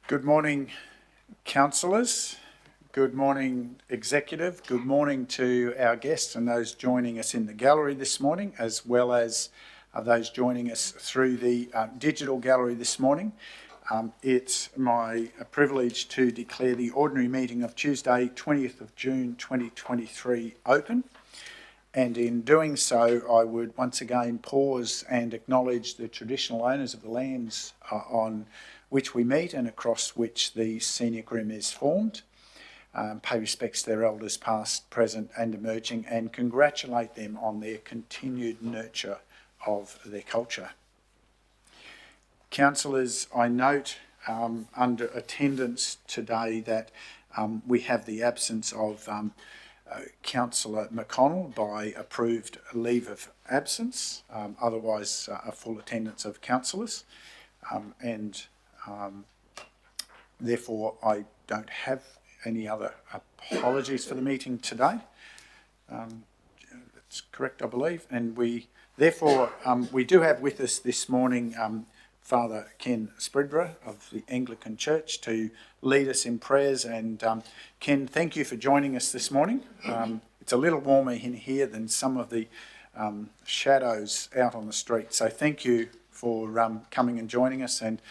Good morning, councillors. Good morning, executive. Good morning to our guests and those joining us in the gallery this morning, as well as those joining us through the digital gallery this morning. It's my privilege to declare the ordinary meeting of Tuesday, 20th of June 2023 open. And in doing so, I would once again pause and acknowledge the traditional owners of the lands on which we meet and across which the Scenic Room is formed. Pay respects to their elders past, present and emerging, and congratulate them on their continued nurture of their culture. Councillors, I note under attendance today that we have the absence of Councillor McConnell by approved leave of absence, otherwise a full attendance of councillors, and therefore I don't have any other apologies for the meeting today. That's correct, I believe, and we therefore we do have with us this morning Father Ken Spridborough of the Anglican Church to lead us in prayers. And Ken, thank you for joining us this morning. It's a little warmer in here than some of the shadows out on the street. So thank you for coming and joining us, and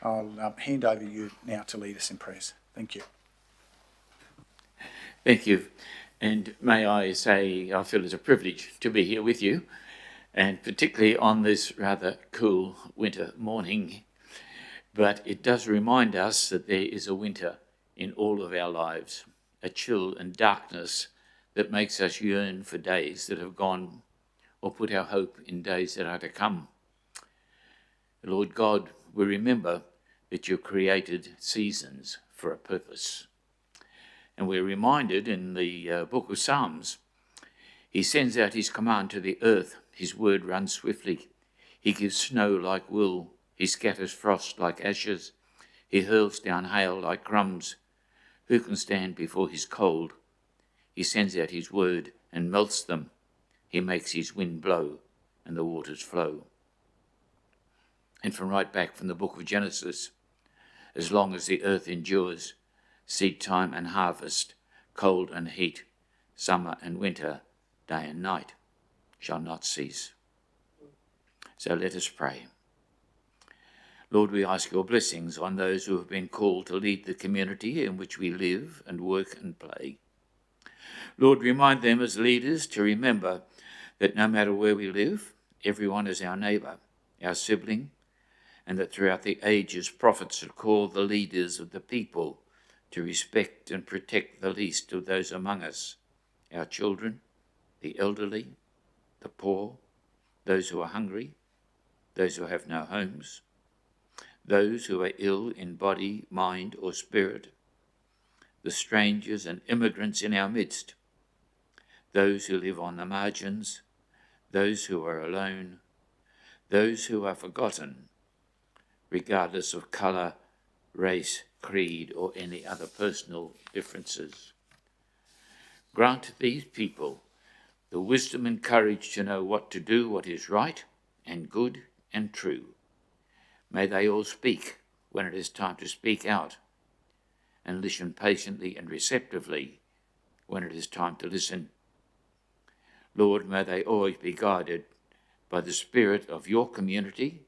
I'll hand over you now to lead us in prayers. Thank you. Thank you. And may I say I feel it's a privilege to be here with you, and particularly on this rather cool winter morning. But it does remind us that there is a winter in all of our lives, a chill and darkness that makes us yearn for days that have gone, or put our hope in days that are to come. Lord God, we remember that you created seasons for a purpose. And we're reminded in the book of Psalms, he sends out his command to the earth. His word runs swiftly. He gives snow like wool. He scatters frost like ashes. He hurls down hail like crumbs. Who can stand before his cold? He sends out his word and melts them. He makes his wind blow and the waters flow. And from right back from the book of Genesis, as long as the earth endures, seed time and harvest, cold and heat, summer and winter, day and night shall not cease. So let us pray. Lord, we ask your blessings on those who have been called to lead the community in which we live and work and play. Lord, remind them as leaders to remember that no matter where we live, everyone is our neighbour, our sibling, and that throughout the ages prophets have called the leaders of the people to respect and protect the least of those among us, our children, the elderly, the poor, those who are hungry, those who have no homes, those who are ill in body, mind, or spirit, the strangers and immigrants in our midst, those who live on the margins, those who are alone, those who are forgotten, regardless of colour, race, creed, or any other personal differences. Grant these people the wisdom and courage to know what to do, what is right and good and true. May they all speak when it is time to speak out, and listen patiently and receptively when it is time to listen. Lord, may they always be guided by the spirit of your community,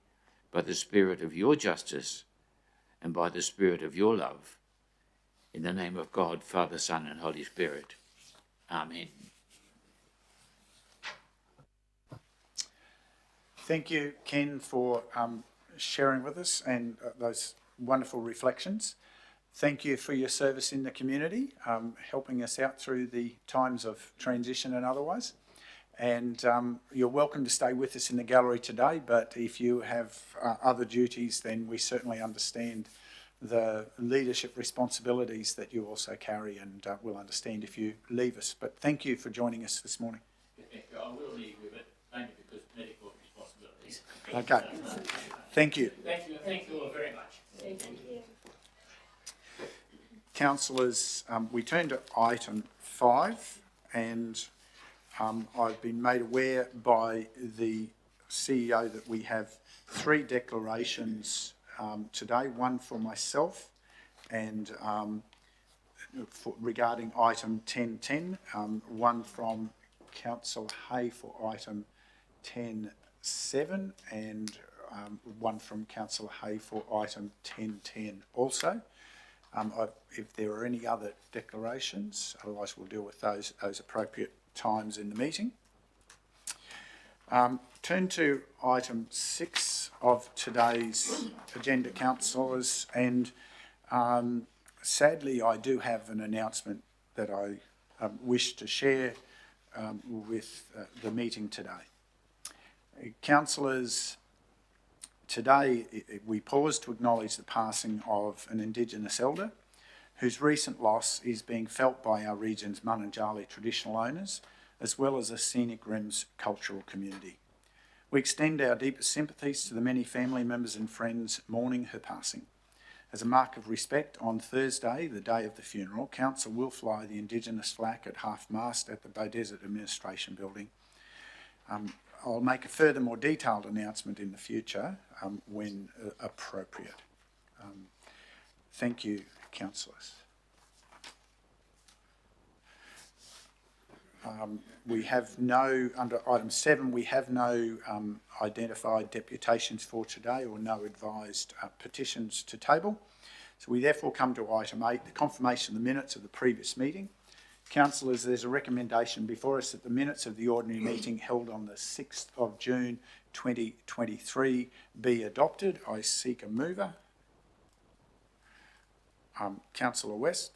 by the spirit of your justice, and by the spirit of your love. In the name of God, Father, Son, and Holy Spirit. Amen. Thank you, Ken, for sharing with us and those wonderful reflections. Thank you for your service in the community, helping us out through the times of transition and otherwise. And you're welcome to stay with us in the gallery today, but if you have other duties, then we certainly understand the leadership responsibilities that you also carry, and we'll understand if you leave us. But thank you for joining us this morning. Thank you. I will leave with it, only because medical responsibilities. Okay. Thank you. Thank you. Thank you all very much. Thank you. Councillors, we turn to item 5, and I've been made aware by the CEO that we have 3 declarations today, one for myself and regarding item 10.10, one from Councillor Hay for item 10.7 and one from Councillor Hay for item 10.10 also. If there are any other declarations, otherwise we'll deal with those appropriate times in the meeting. Turn to item 6 of today's agenda, councillors, and sadly I do have an announcement that I wish to share with the meeting today. Councillors, today we pause to acknowledge the passing of an Indigenous elder whose recent loss is being felt by our region's Mununjali traditional owners as well as the Scenic Rims cultural community. We extend our deepest sympathies to the many family members and friends mourning her passing. As a mark of respect, on Thursday, the day of the funeral, Council will fly the Indigenous flag at half-mast at the Beaudesert Administration Building. I'll make a further, more detailed announcement in the future when appropriate. Thank you, councillors. We have no, under item 7, we have no identified deputations for today or no advised petitions to table. So we therefore come to item 8, the confirmation of the minutes of the previous meeting. Councillors, there's a recommendation before us that the minutes of the ordinary meeting held on the 6th of June 2023 be adopted. I seek a mover. Councillor West.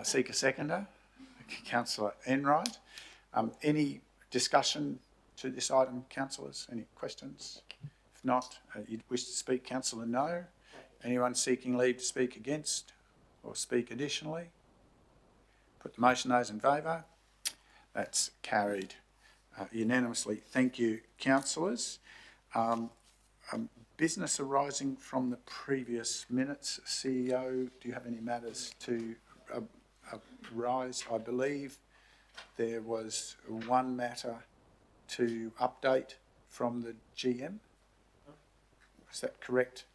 Seek a seconder. Councillor Enright. Any discussion to this item, councillors? Any questions? If not, you wish to speak, Councillor No. Anyone seeking leave to speak against or speak additionally? Put the motion, those in favour. That's carried unanimously. Thank you, councillors. Business arising from the previous minutes. CEO, do you have any matters to rise? I believe there was one matter to update from the GM. Is that correct?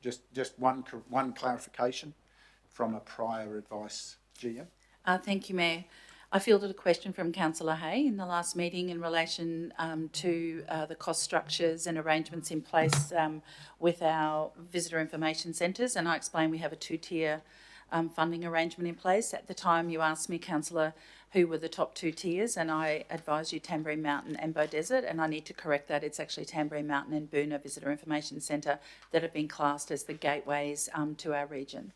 Just one clarification from a prior advice GM. Thank you, Mayor. I fielded a question from Councillor Hay in the last meeting in relation to the cost structures and arrangements in place with our visitor information centres, and I explained we have a two-tier funding arrangement in place. At the time you asked me, Councillor, who were the top 2 tiers, and I advised you Tamborine Mountain and Beaudesert, and I need to correct that. It's actually Tamborine Mountain and Boona Visitor Information Centre that have been classed as the gateways to our region.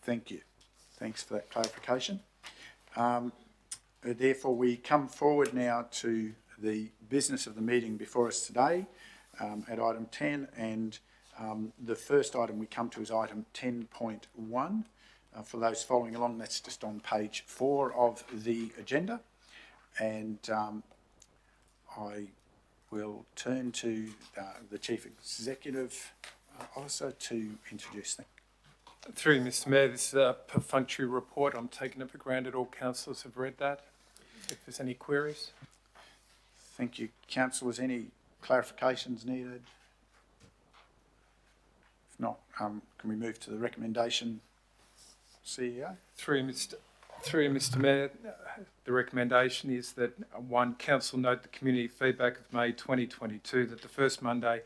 Thank you. Thanks for that clarification. Therefore, we come forward now to the business of the meeting before us today at item 10, and the first item we come to is item 10.1. For those following along, that's just on page 4 of the agenda, and I will turn to the Chief Executive Officer to introduce them. Through you, Mr Mayor, this is a perfunctory report. I'm taking it for granted all councillors have read that. If there's any queries. Thank you. Councillors, any clarifications needed? If not, can we move to the recommendation, CEO? Through you, Mr Mayor, the recommendation is that 1, Council note the community feedback of May 2022 that the first Monday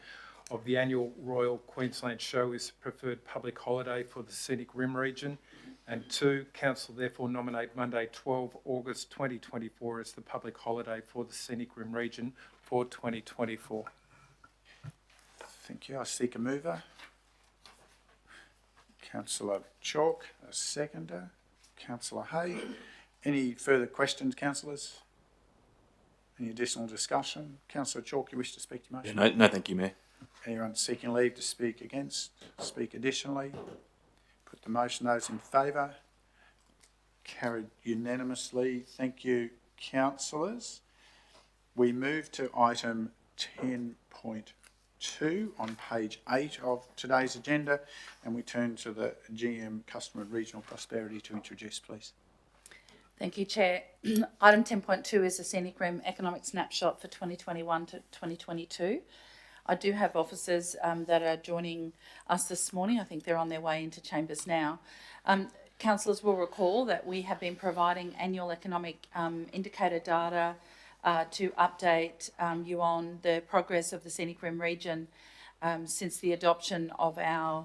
of the annual Royal Queensland Show is the preferred public holiday for the Scenic Rim region, and 2, Council therefore nominate Monday 12 August 2024 as the public holiday for the Scenic Rim region for 2024. Thank you. I seek a mover. Councillor Chalk, a seconder. Councillor Hay. Any further questions, councillors? Any additional discussion? Councillor Chalk, you wish to speak to your motion? Yeah, no, thank you, Mayor. Anyone seeking leave to speak against? Speak additionally? Put the motion, those in favour. Carried unanimously. Thank you, councillors. We move to item 10.2 on page 8 of today's agenda, and we turn to the GM Customer and Regional Prosperity to introduce, please. Thank you, Chair. Item 10.2 is the Scenic Rim Economic Snapshot for 2021 to 2022. I do have officers that are joining us this morning. I think they're on their way into chambers now. Councillors will recall that we have been providing annual economic indicator data to update you on the progress of the Scenic Rim region since the adoption of our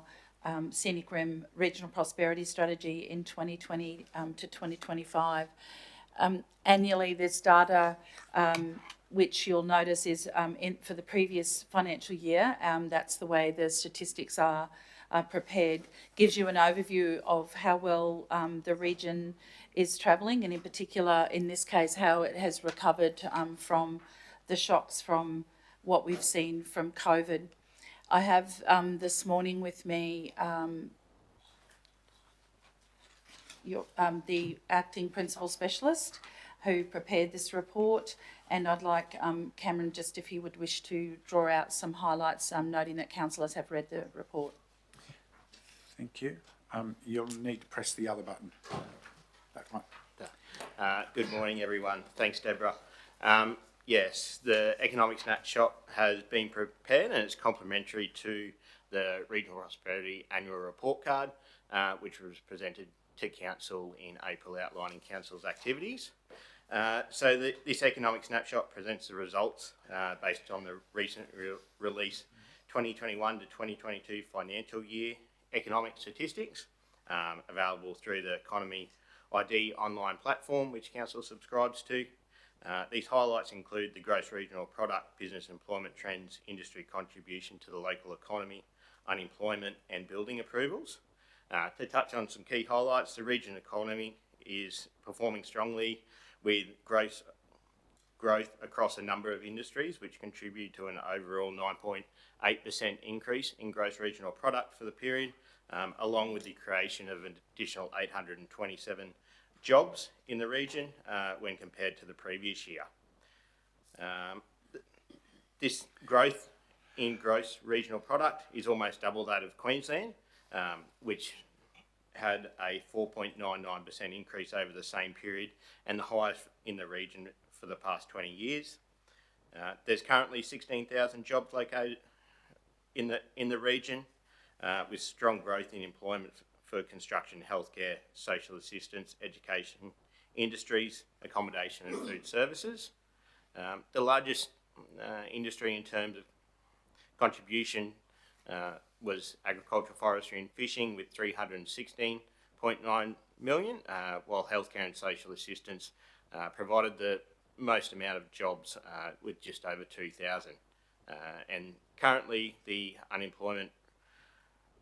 Scenic Rim Regional Prosperity Strategy in 2020 to 2025. Annually, this data, which you'll notice is for the previous financial year, that's the way the statistics are prepared, gives you an overview of how well the region is travelling, and in particular, in this case, how it has recovered from the shocks from what we've seen from COVID. I have this morning with me the acting principal specialist who prepared this report, and I'd like Cameron, just if he would wish to draw out some highlights, noting that councillors have read the report. Thank you. You'll need to press the other button. That one. Good morning, everyone. Thanks, Deborah. Yes, the economic snapshot has been prepared and it's complementary to the Regional Prosperity Annual Report Card, which was presented to Council in April, outlining Council's activities. This economic snapshot presents the results based on the recent release 2021 to 2022 financial year economic statistics, available through the Economy ID online platform, which Council subscribes to. These highlights include the gross regional product, business employment trends, industry contribution to the local economy, unemployment and building approvals. To touch on some key highlights, the region economy is performing strongly with growth across a number of industries, which contribute to an overall 9.8% increase in gross regional product for the period, along with the creation of an additional 827 jobs in the region when compared to the previous year. This growth in gross regional product is almost double that of Queensland, which had a 4.99% increase over the same period and the highest in the region for the past 20 years. There's currently 16,000 jobs located in the region, with strong growth in employment for construction, healthcare, social assistance, education, industries, accommodation and food services. The largest industry in terms of contribution was agriculture, forestry and fishing with 316.9 million, while healthcare and social assistance provided the most amount of jobs with just over 2,000. And currently the unemployment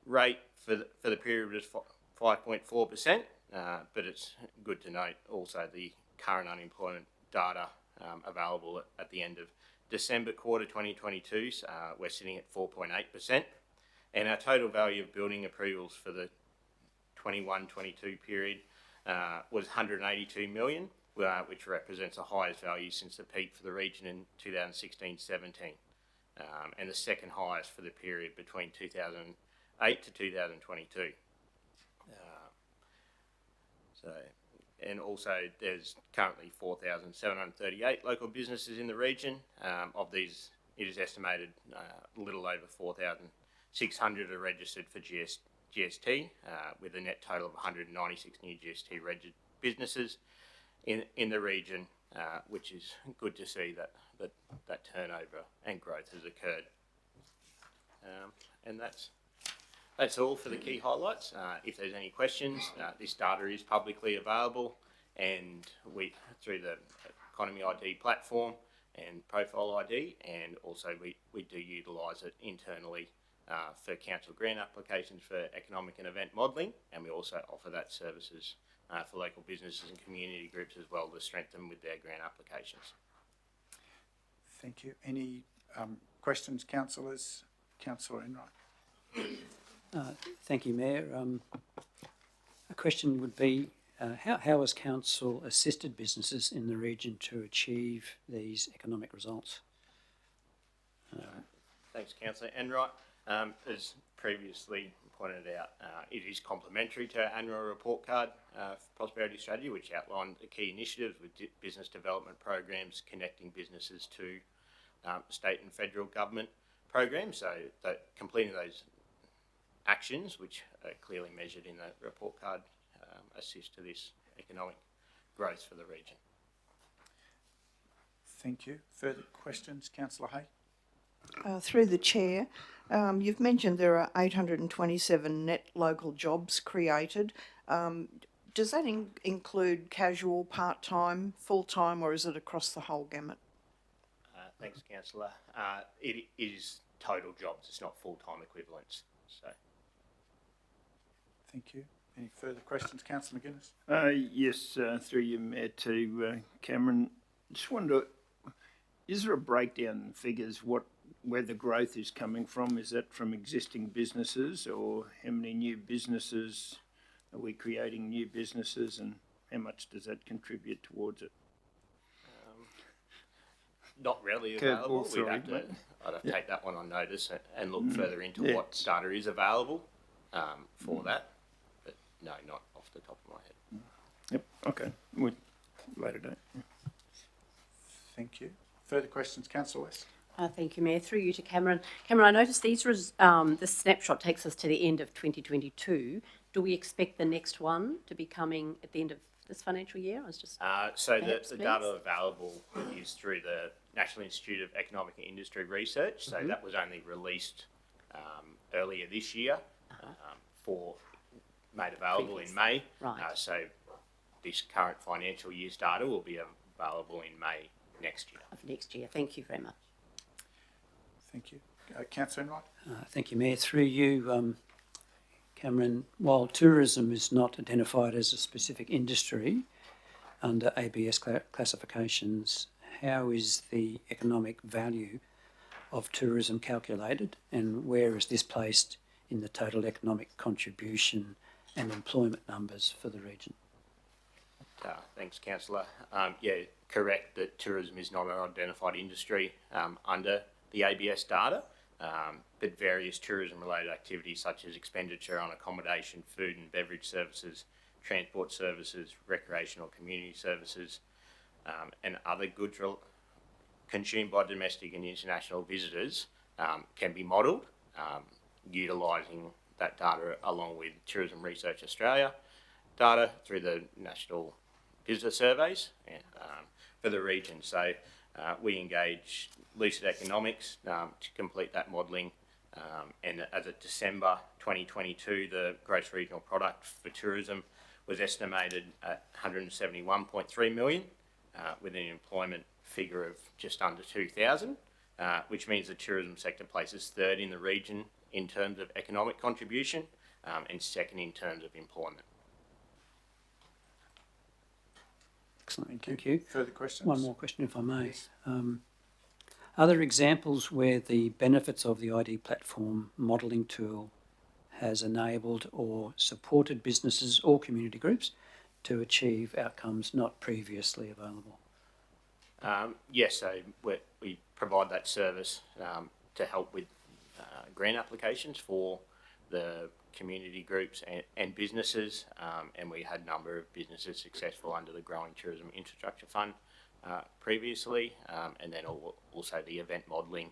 rate for the period was 5.4%, but it's good to note also the current unemployment data available at the end of December quarter 2022, we're sitting at 4.8%, and our total value of building approvals for the 21-22 period was 182 million, which represents the highest value since the peak for the region in 2016-17, and the second highest for the period between 2008 to 2022. And also there's currently 4,738 local businesses in the region. Of these, it is estimated a little over 4,600 are registered for GST, with a net total of 196 new GST registered businesses in the region, which is good to see that turnover and growth has occurred. And that's all for the key highlights. If there's any questions, this data is publicly available, and we, through the Economy ID platform and Profile ID, and also we do utilise it internally for council grant applications for economic and event modelling, and we also offer that services for local businesses and community groups as well to strengthen with their grant applications. Thank you. Any questions, councillors? Councillor Enright. Thank you, Mayor. A question would be, how has Council assisted businesses in the region to achieve these economic results? Thanks, Councillor Enright. As previously pointed out, it is complementary to our annual report card prosperity strategy, which outlined the key initiatives with business development programs connecting businesses to state and federal government program. So that completing those actions, which are clearly measured in the report card, assist to this economic growth for the region. Thank you. Further questions, Councillor Hay? Through the chair, you've mentioned there are 827 net local jobs created. Does that include casual, part-time, full-time, or is it across the whole gamut? Thanks, Councillor. It is total jobs, it's not full-time equivalents. So, Thank you. Any further questions, Councillor McGuinness? Yes, through you, Mayor, to Cameron. Just wonder, is there a breakdown in figures where the growth is coming from? Is that from existing businesses, or how many new businesses are we creating, new businesses, and how much does that contribute towards it? not readily Curveball, available. sorry, I'd have to take that one on notice and look further into Yeah. what data is available for that. But no, not off the top of my head. Yep, okay, later date. Thank you. Further questions, Councillor West? Thank you, Mayor. Through you to Cameron. Cameron, I noticed this snapshot takes us to the end of 2022. Do we expect the next one to be coming at the end of this financial year? I was just So Perhaps, the please. data available is through the National Institute of Economic and Industry Research. So that was only released earlier this year, made available in May. Right. So this current financial year's data will be available in May next year. of next year. Thank you very much. Thank you. Councillor Enright? Thank you, Mayor. Through you, Cameron, while tourism is not identified as a specific industry under ABS classifications, how is the economic value of tourism calculated, and where is this placed in the total economic contribution and employment numbers for the region? Thanks, Councillor. Yeah, correct that tourism is not an identified industry under the ABS data, but various tourism-related activities such as expenditure on accommodation, food and beverage services, transport services, recreational community services, and other goods consumed by domestic and international visitors can be modelled utilising that data along with Tourism Research Australia data through the National Visitor Surveys for the region. So we engage Lucid Economics to complete that modelling, and as of December 2022, the gross regional product for tourism was estimated at 171.3 million, with an employment figure of just under 2,000, which means the tourism sector places third in the region in terms of economic contribution and second in terms of employment. Excellent, thank you. Further questions? One more question, if I may. Are there examples where the benefits of the ID platform modelling tool has enabled or supported businesses or community groups to achieve outcomes not previously available? Yes, so we provide that service to help with grant applications for the community groups and businesses, and we had a number of businesses successful under the Growing Tourism Infrastructure Fund previously, and then also the event modelling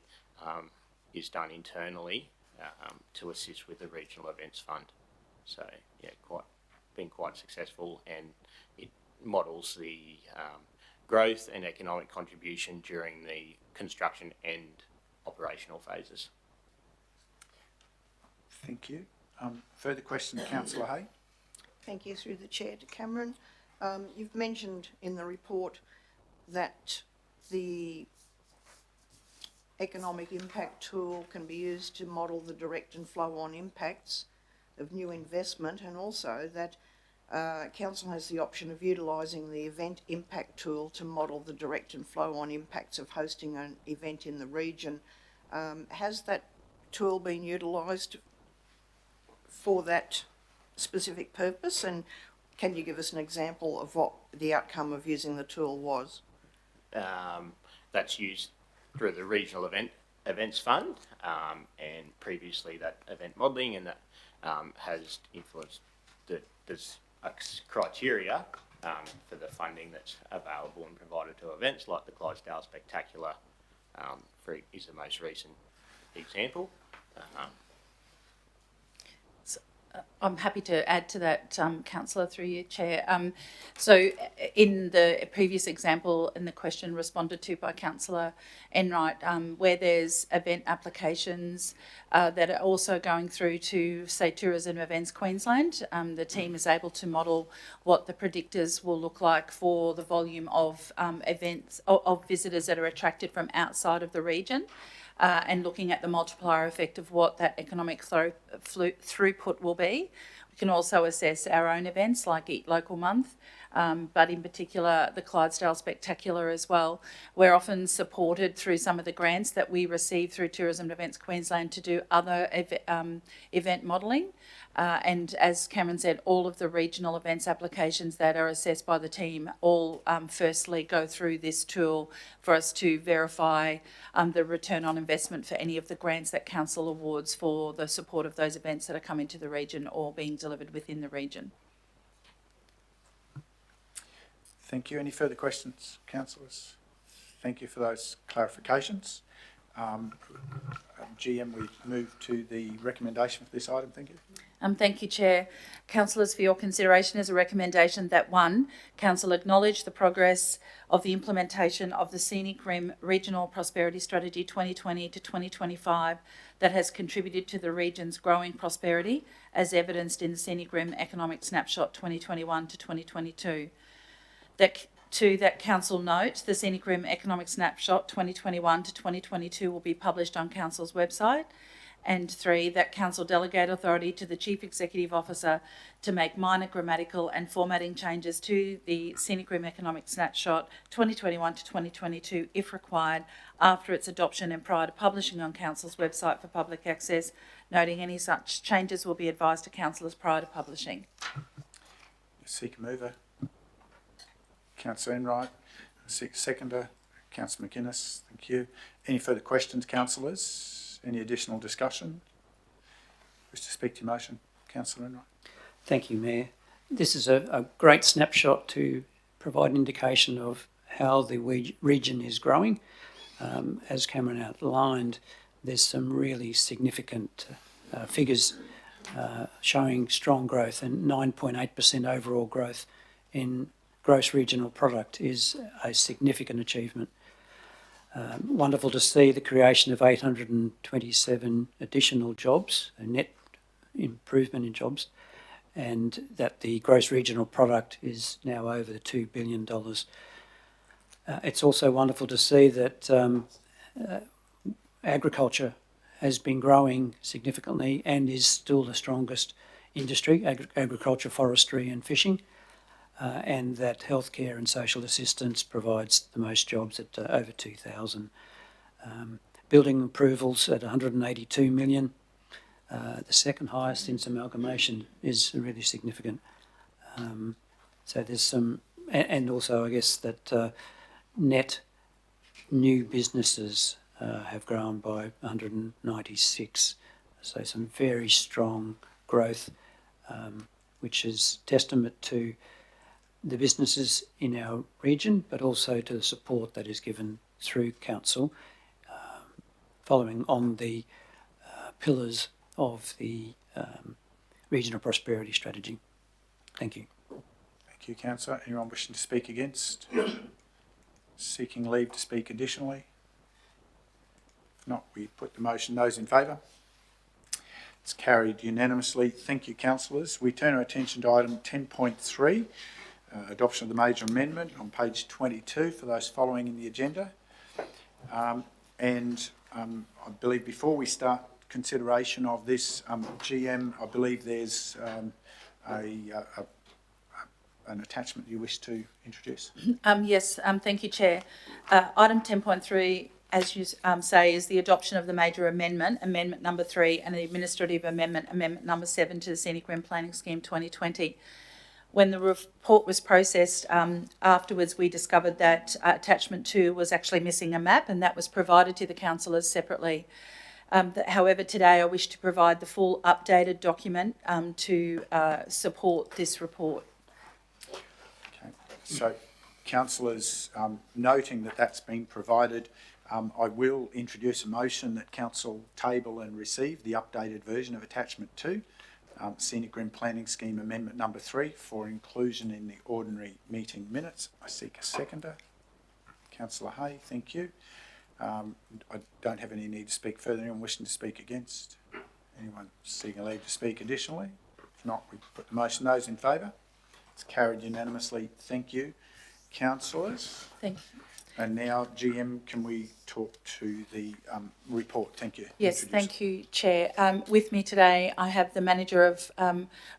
is done internally to assist with the Regional Events Fund. So yeah, been quite successful, and it models the growth and economic contribution during the construction and operational phases. Thank you. Further questions, Councillor Hay? Thank you, through the chair to Cameron. You've mentioned in the report that the economic impact tool can be used to model the direct and flow-on impacts of new investment, and also that Council has the option of utilising the event impact tool to model the direct and flow-on impacts of hosting an event in the region. Has that tool been utilised for that specific purpose, and can you give us an example of what the outcome of using the tool was? That's used through the Regional Events Fund, and previously that event modelling, and that has influenced there's a criteria for the funding that's available and provided to events like the Clydesdale Spectacular is the most recent example. I'm happy to add to that, Councillor, through you, Chair. So in the previous example, in the question responded to by Councillor Enright, where there's event applications that are also going through to, say, Tourism Events Queensland, the team is able to model what the predictors will look like for the volume of events, of visitors that are attracted from outside of the region. And looking at the multiplier effect of what that economic throughput will be. We can also assess our own events like Eat Local Month, but in particular the Clydesdale Spectacular as well. We're often supported through some of the grants that we receive through Tourism Events Queensland to do other event modelling. And as Cameron said, all of the regional events applications that are assessed by the team all firstly go through this tool for us to verify the return on investment for any of the grants that Council awards for the support of those events that are coming to the region or being delivered within the region. Thank you. Any further questions, councillors? Thank you for those clarifications. GM, we move to the recommendation for this item. Thank you. Thank you, Chair. Councillors, for your consideration is a recommendation that 1, Council acknowledge the progress of the implementation of the Scenic Rim Regional Prosperity Strategy 2020 to 2025 that has contributed to the region's growing prosperity, as evidenced in the Scenic Rim Economic Snapshot 2021 to 2022. That 2, that Council note the Scenic Rim Economic Snapshot 2021 to 2022 will be published on Council's website. And 3, that Council delegate authority to the Chief Executive Officer to make minor grammatical and formatting changes to the Scenic Rim Economic Snapshot 2021 to 2022 if required after its adoption and prior to publishing on Council's website for public access, noting any such changes will be advised to councillors prior to publishing. Seeker mover, Councillor Enright. Seconder, Councillor McInnes. Thank you. Any further questions, councillors? Any additional discussion? Wish to speak to your motion, Councillor Enright. Thank you, Mayor. This is a great snapshot to provide an indication of how the region is growing. As Cameron outlined, there's some really significant figures showing strong growth, and 9.8% overall growth in gross regional product is a significant achievement. Wonderful to see the creation of 827 additional jobs, a net improvement in jobs, and that the gross regional product is now over $2 billion. It's also wonderful to see that agriculture has been growing significantly and is still the strongest industry, agriculture, forestry and fishing. And that healthcare and social assistance provides the most jobs at over 2,000. Building approvals at 182 million, the second highest since amalgamation, is really significant. So there's some, and also I guess that net new businesses have grown by 196. So some very strong growth, which is testament to the businesses in our region, but also to the support that is given through Council, following on the pillars of the Regional Prosperity Strategy. Thank you. Thank you, Councillor. Anyone wishing to speak against? Seeking leave to speak additionally? If not, we put the motion. Those in favour? It's carried unanimously. Thank you, councillors. We turn our attention to item 10.3. Adoption of the major amendment on page 22 for those following in the agenda. I believe before we start consideration of this, GM, I believe there's an attachment you wish to introduce. Yes, thank you, Chair. Item 10.3, as you say, is the adoption of the major amendment, Amendment number 3, and the administrative amendment, Amendment number 7 to the Scenic Rim Planning Scheme 2020. When the report was processed, afterwards we discovered that attachment 2 was actually missing a map, and that was provided to the councillors separately. However, today I wish to provide the full updated document to support this report. Okay. So, councillors, noting that that's been provided, I will introduce a motion that council table and receive the updated version of attachment 2, Scenic Rim Planning Scheme Amendment number 3 for inclusion in the ordinary meeting minutes. I seek a seconder. Councillor Hay, thank you. I don't have any need to speak further. Anyone wishing to speak against? Anyone seeking a leave to speak additionally? If not, we put the motion. Those in favour? It's carried unanimously. Thank you, councillors. Thank you. And now, GM, can we talk to the report? Thank you. Yes, Introduce thank you, Chair. With me today, I have the Manager of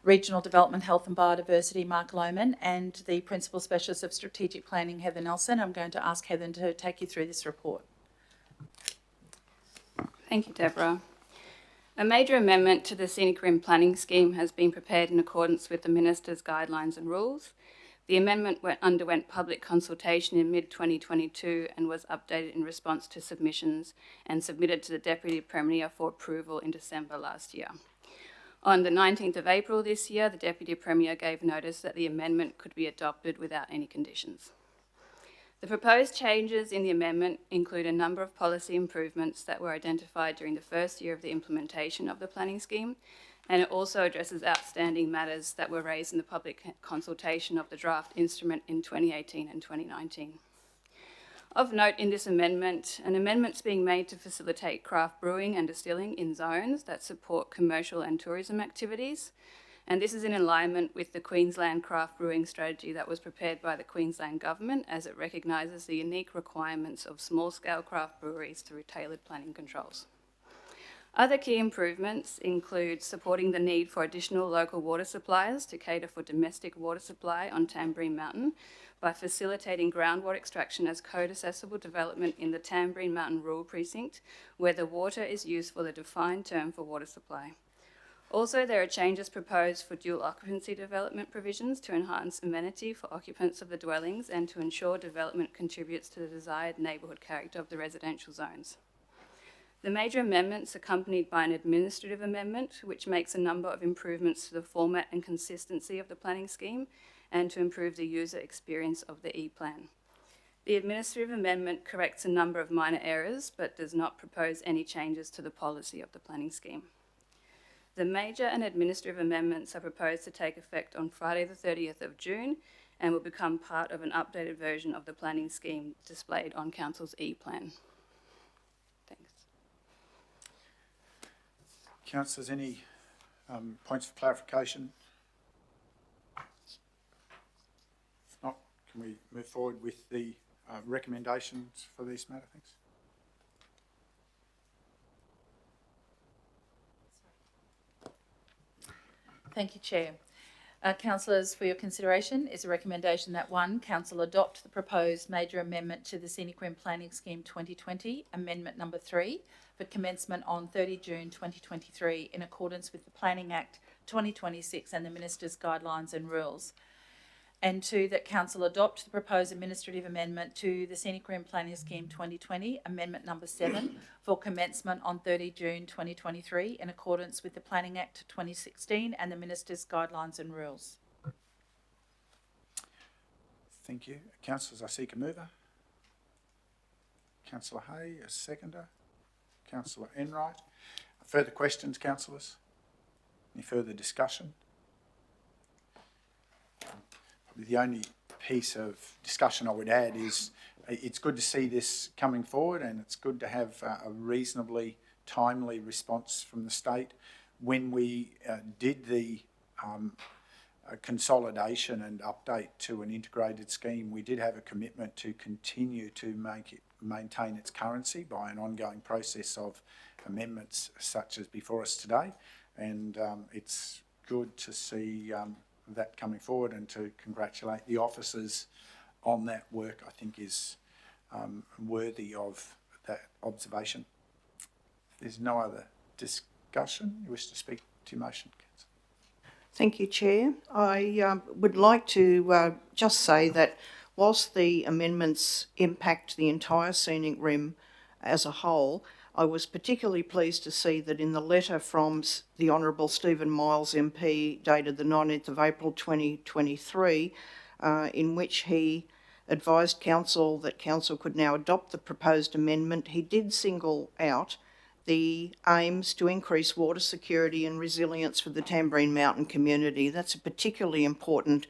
Regional Development, Health and Biodiversity, Mark Lohman, and the Principal Specialist of Strategic Planning, Heather Nelson. I'm going to ask Heather to take you through this report. Thank you, Deborah. A major amendment to the Scenic Rim Planning Scheme has been prepared in accordance with the Minister's guidelines and rules. The amendment underwent public consultation in mid-2022 and was updated in response to submissions and submitted to the Deputy Premier for approval in December last year. On the 19th of April this year, the Deputy Premier gave notice that the amendment could be adopted without any conditions. The proposed changes in the amendment include a number of policy improvements that were identified during the first year of the implementation of the planning scheme, and it also addresses outstanding matters that were raised in the public consultation of the draft instrument in 2018 and 2019. Of note in this amendment, an amendment's being made to facilitate craft brewing and distilling in zones that support commercial and tourism activities, and this is in alignment with the Queensland craft brewing strategy that was prepared by the Queensland Government, as it recognises the unique requirements of small-scale craft breweries through tailored planning controls. Other key improvements include supporting the need for additional local water suppliers to cater for domestic water supply on Tamborine Mountain by facilitating groundwater extraction as code-accessible development in the Tamborine Mountain Rural Precinct, where the water is used for the defined term for water supply. Also, there are changes proposed for dual occupancy development provisions to enhance amenity for occupants of the dwellings and to ensure development contributes to the desired neighbourhood character of the residential zones. The major amendments accompanied by an administrative amendment, which makes a number of improvements to the format and consistency of the planning scheme and to improve the user experience of the e-plan. The administrative amendment corrects a number of minor errors, but does not propose any changes to the policy of the planning scheme. The major and administrative amendments are proposed to take effect on Friday the 30th of June and will become part of an updated version of the planning scheme displayed on Council's e-plan. Thanks. Councillors, any points of clarification? If not, can we move forward with the recommendations for this matter? Thanks. Thank you, Chair. Councillors, for your consideration is a recommendation that 1, Council adopt the proposed major amendment to the Scenic Rim Planning Scheme 2020, Amendment number 3, for commencement on 30 June 2023 in accordance with the Planning Act 2026 and the Minister's Guidelines and Rules. And 2, that Council adopt the proposed administrative amendment to the Scenic Rim Planning Scheme 2020, Amendment number 7, for commencement on 30 June 2023 in accordance with the Planning Act 2016 and the Minister's Guidelines and Rules. Thank you. Councillors, I seek a mover. Councillor Hay, a seconder. Councillor Enright. Further questions, councillors? Any further discussion? The only piece of discussion I would add is it's good to see this coming forward, and it's good to have a reasonably timely response from the state. When we did the consolidation and update to an integrated scheme, we did have a commitment to continue to maintain its currency by an ongoing process of amendments such as before us today, and it's good to see that coming forward, and to congratulate the officers on that work. I think is worthy of that observation. If there's no other discussion, you wish to speak to your motion, Councillor? Thank you, Chair. I would like to just say that whilst the amendments impact the entire Scenic Rim as a whole, I was particularly pleased to see that in the letter from the Honourable Stephen Miles MP dated the 19th of April 2023, in which he advised council that council could now adopt the proposed amendment. He did single out the aims to increase water security and resilience for the Tamborine Mountain community. That's a particularly important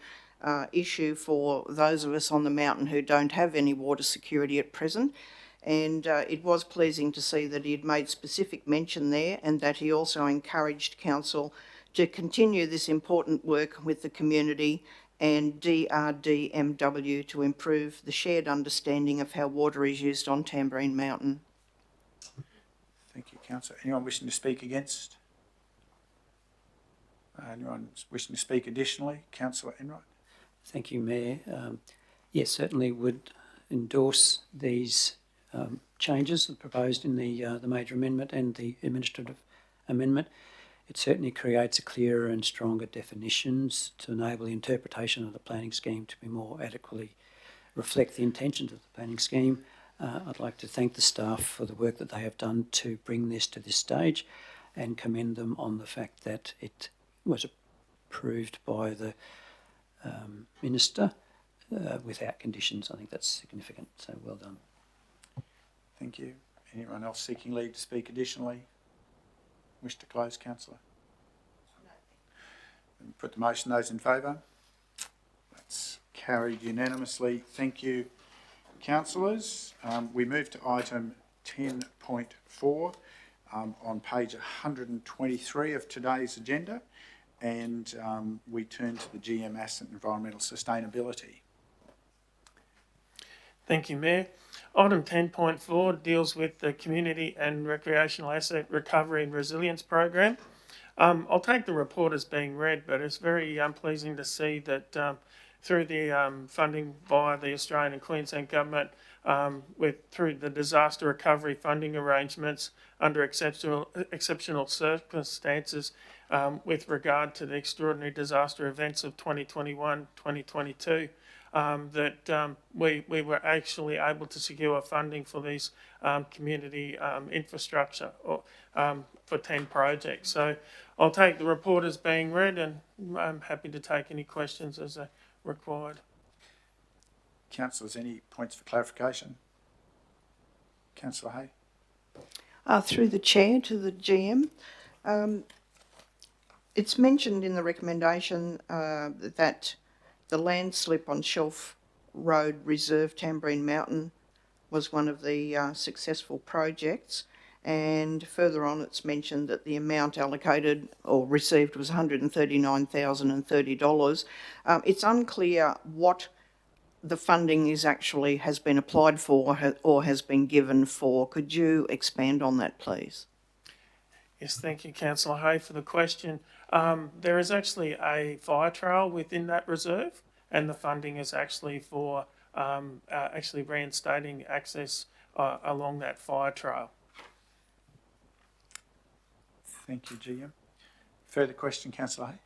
issue for those of us on the mountain who don't have any water security at present. And it was pleasing to see that he had made specific mention there, and that he also encouraged council to continue this important work with the community and DRDMW to improve the shared understanding of how water is used on Tamborine Mountain. Thank you, Councillor. Anyone wishing to speak against? Anyone wishing to speak additionally? Councillor Enright. Thank you, Mayor. Yes, certainly would endorse these changes proposed in the major amendment and the administrative amendment. It certainly creates a clearer and stronger definitions to enable the interpretation of the planning scheme to be more adequately reflect the intentions of the planning scheme. I'd like to thank the staff for the work that they have done to bring this to this stage, and commend them on the fact that it was approved by the Minister without conditions. I think that's significant, so well done. Thank you. Anyone else seeking leave to speak additionally? Wish to close, Councillor? No. Put the motion. Those in favour? That's carried unanimously. Thank you, councillors. We move to item 10.4 on page 123 of today's agenda, and we turn to the GM Asset Environmental Sustainability. Thank you, Mayor. Item 10.4 deals with the Community and Recreational Asset Recovery and Resilience Program. I'll take the report as being read, but it's very pleasing to see that through the funding via the Australian and Queensland Government, through the disaster recovery funding arrangements under exceptional circumstances with regard to the extraordinary disaster events of 2021-2022, that we were actually able to secure funding for these community infrastructure for 10 projects. So I'll take the report as being read, and I'm happy to take any questions as required. Councillors, any points for clarification? Councillor Hay. Through the chair to the GM, it's mentioned in the recommendation that the landslip on Shelf Road Reserve, Tamborine Mountain, was one of the successful projects, and further on it's mentioned that the amount allocated or received was $139,030. It's unclear what the funding is actually has been applied for or has been given for. Could you expand on that, please? Yes, thank you, Councillor Hay, for the question. There is actually a fire trail within that reserve, and the funding is actually for actually reinstating access along that fire trail. Thank you, GM. Further question, Councillor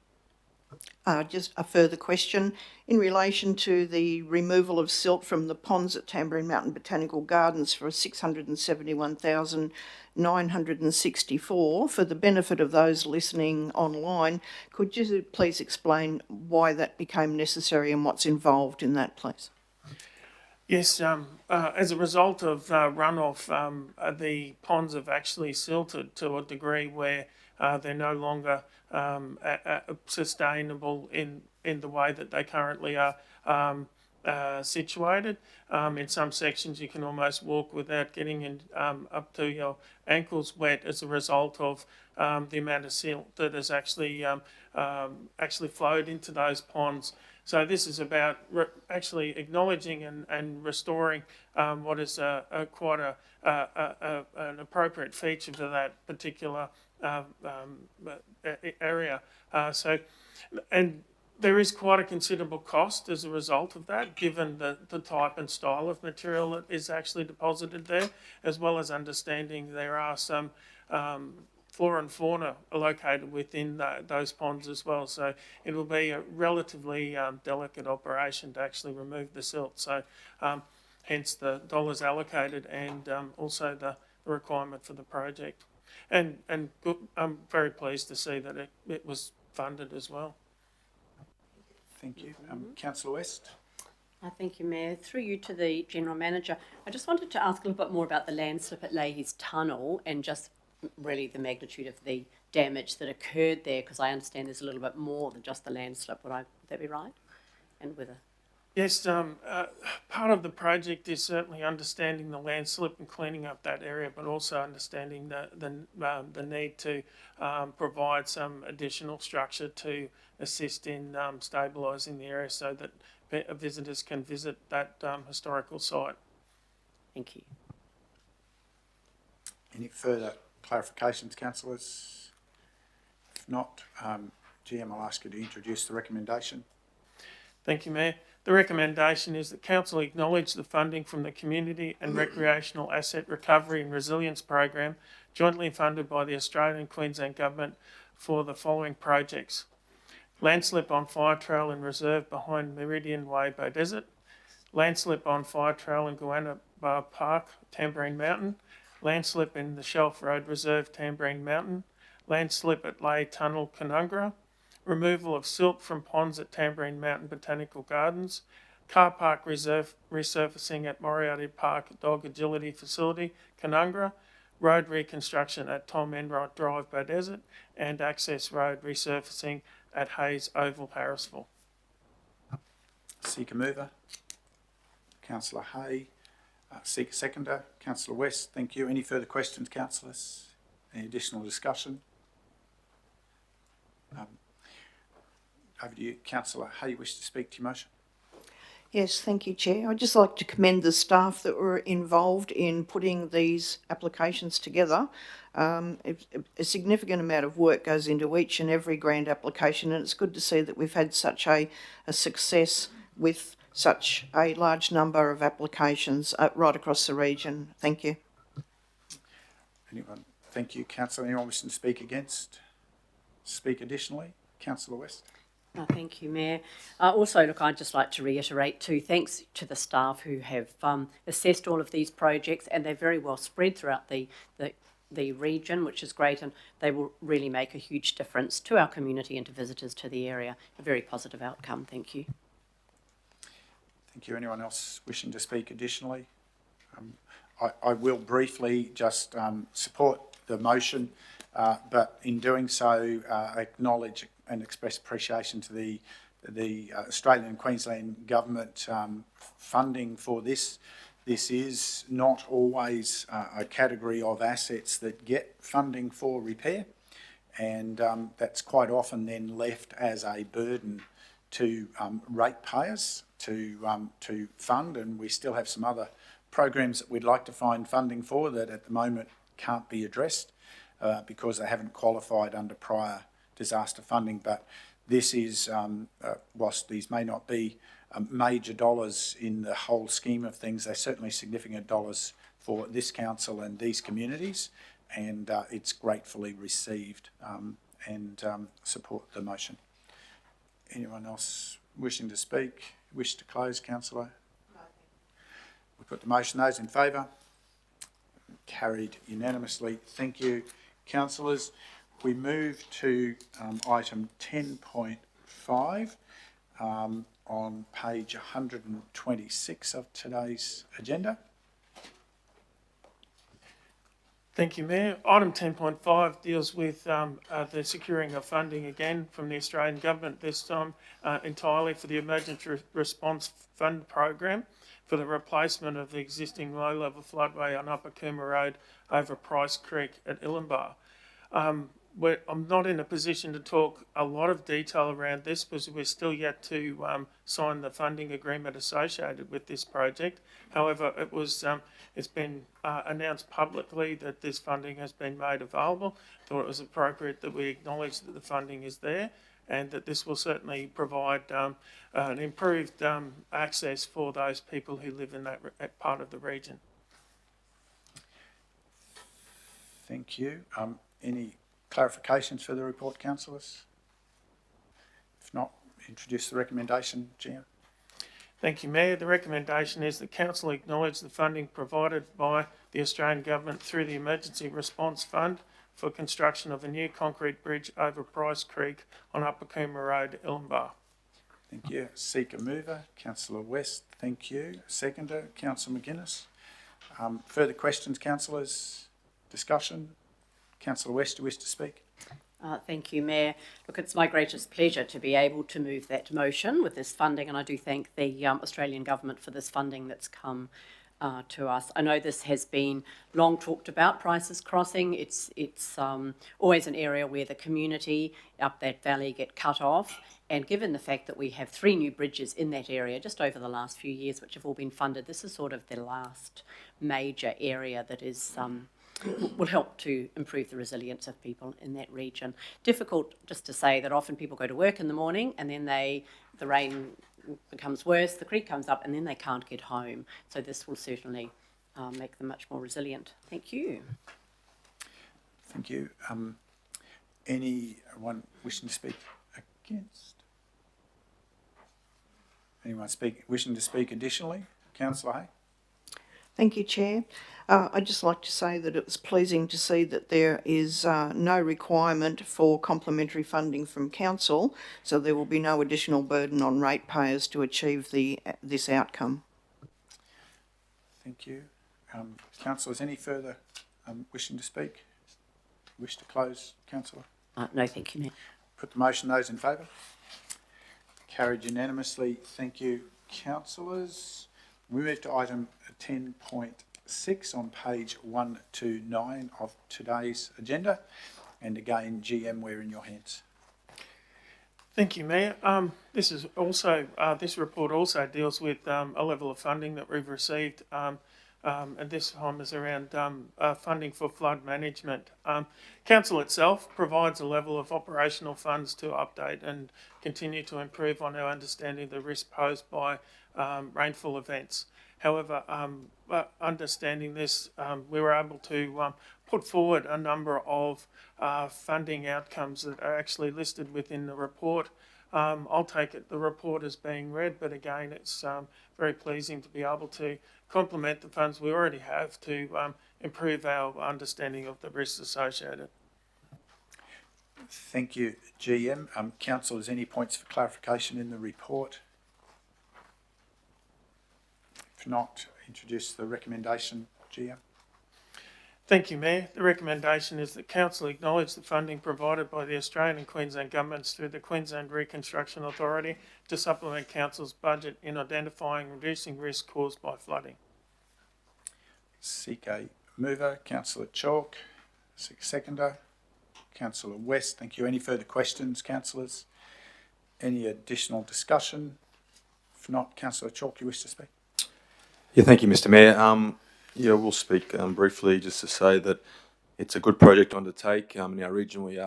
Hay? Just a further question in relation to the removal of silt from the ponds at Tamborine Mountain Botanical Gardens for $671,964. For the benefit of those listening online, could you please explain why that became necessary and what's involved in that, please? Yes, as a result of runoff, the ponds have actually silted to a degree where they're no longer sustainable in the way that they currently are situated. In some sections you can almost walk without getting in, up to your ankles wet as a result of the amount of silt that has actually flowed into those ponds. So this is about actually acknowledging and restoring what is quite an appropriate feature to that particular area. And there is quite a considerable cost as a result of that, given the type and style of material that is actually deposited there, as well as understanding there are some flora and fauna located within those ponds as well. So it will be a relatively delicate operation to actually remove the silt. So hence the dollars allocated and also the requirement for the project. And I'm very pleased to see that it was funded as well. Thank you. Councillor West? Thank you, Mayor. Through you to the General Manager, I just wanted to ask a little bit more about the landslip at Leahy's Tunnel and just really the magnitude of the damage that occurred there, because I understand there's a little bit more than just the landslip. Would that be right? And whether... Yes, part of the project is certainly understanding the landslip and cleaning up that area, but also understanding the need to provide some additional structure to assist in stabilising the area so that visitors can visit that historical site. Thank you. Any further clarifications, councillors? If not, GM, I'll ask you to introduce the recommendation. Thank you, Mayor. The recommendation is that Council acknowledge the funding from the Community and Recreational Asset Recovery and Resilience Program, jointly funded by the Australian and Queensland Government for the following projects: landslip on fire trail and reserve behind Meridian Way, Bow Desert; landslip on fire trail in Goanna Park, Tamborine Mountain; landslip in the Shelf Road Reserve, Tamborine Mountain; landslip at Leigh Tunnel, Canungra; removal of silt from ponds at Tamborine Mountain Botanical Gardens; car park resurfacing at Moriarty Park Dog Agility Facility, Canungra; road reconstruction at Tom Enright Drive, Bow Desert; and access road resurfacing at Hayes Oval, Harrisville. Seeker mover, Councillor Hay. Seeker seconder, Councillor West. Thank you. Any further questions, councillors? Any additional discussion? Over to you, Councillor Hay. You wish to speak to your motion? Yes, thank you, Chair. I'd just like to commend the staff that were involved in putting these applications together. A significant amount of work goes into each and every grant application, and it's good to see that we've had such a success with such a large number of applications right across the region. Thank you. Anyone? Thank you, Councillor. Anyone wishing to speak against? Speak additionally? Councillor West. Thank you, Mayor. Also, look, I'd just like to reiterate too, thanks to the staff who have assessed all of these projects, and they're very well spread throughout the region, which is great, and they will really make a huge difference to our community and to visitors to the area. A very positive outcome. Thank you. Thank you. Anyone else wishing to speak additionally? I will briefly just support the motion, but in doing so, acknowledge and express appreciation to the Australian and Queensland Government funding for this. This is not always a category of assets that get funding for repair, and that's quite often then left as a burden to ratepayers to fund, and we still have some other programs that we'd like to find funding for that at the moment can't be addressed because they haven't qualified under prior disaster funding. But this is, whilst these may not be major dollars in the whole scheme of things, they're certainly significant dollars for this council and these communities, and it's gratefully received, and support the motion. Anyone else wishing to speak? Wish to close, councillor? No. We put the motion. Those in favour? Carried unanimously. Thank you, councillors. We move to item 10.5 on page 126 of today's agenda. Thank you, Mayor. Item 10.5 deals with the securing of funding again from the Australian Government, this time entirely for the Emergency Response Fund program for the replacement of the existing low-level floodway on Upper Coomera Road over Price Creek at Illumbah. I'm not in a position to talk a lot of detail around this because we're still yet to sign the funding agreement associated with this project. However, it's been announced publicly that this funding has been made available. Thought it was appropriate that we acknowledge that the funding is there and that this will certainly provide an improved access for those people who live in that part of the region. Thank you. Any clarifications for the report, councillors? If not, introduce the recommendation, Gio. Thank you, Mayor. The recommendation is that Council acknowledge the funding provided by the Australian Government through the Emergency Response Fund for construction of a new concrete bridge over Price Creek on Upper Coomera Road, Illumbah. Thank you. Seeker mover, Councillor West. Thank you. Seconder, Councillor McGuinness. Further questions, councillors? Discussion? Councillor West, do you wish to speak? Thank you, Mayor. Look, it's my greatest pleasure to be able to move that motion with this funding, and I do thank the Australian government for this funding that's come to us. I know this has been long talked about, Prices Crossing. It's always an area where the community up that valley get cut off, and given the fact that we have 3 new bridges in that area just over the last few years, which have all been funded, this is sort of the last major area that is will help to improve the resilience of people in that region. Difficult just to say that often people go to work in the morning and then the rain becomes worse, the creek comes up and then they can't get home. So this will certainly make them much more resilient. Thank you. Thank you. Anyone wishing to speak against? Anyone wishing to speak additionally? Councillor Hay? Thank you, Chair. I'd just like to say that it was pleasing to see that there is no requirement for complementary funding from Council, so there will be no additional burden on ratepayers to achieve this outcome. Thank you. Councillors, any further wishing to speak? Wish to close, Councillor? No, thank you, Mayor. Put the motion. Those in favour? Carried unanimously. Thank you, councillors. We move to item 10.6 on page 129 of today's agenda. And again, GM, we're in your hands. Thank you, Mayor. This report also deals with a level of funding that we've received, and this time is around funding for flood management. Council itself provides a level of operational funds to update and continue to improve on our understanding of the risk posed by rainfall events. However, understanding this, we were able to put forward a number of funding outcomes that are actually listed within the report. I'll take it the report is being read, but again, it's very pleasing to be able to complement the funds we already have to improve our understanding of the risks associated. Thank you, GM. Councillors, any points for clarification in the report? If not, introduce the recommendation, GM. Thank you, Mayor. The recommendation is that Council acknowledge the funding provided by the Australian and Queensland governments through the Queensland Reconstruction Authority to supplement Council's budget in identifying and reducing risk caused by flooding. Seek a mover, Councillor Chalk. Seek seconder, Councillor West. Thank you. Any further questions, councillors? Any additional discussion? If not, Councillor Chalk, you wish to speak? Yeah, thank you, Mr. Mayor. Yeah, we'll speak briefly just to say that it's a good project to undertake. In our region, we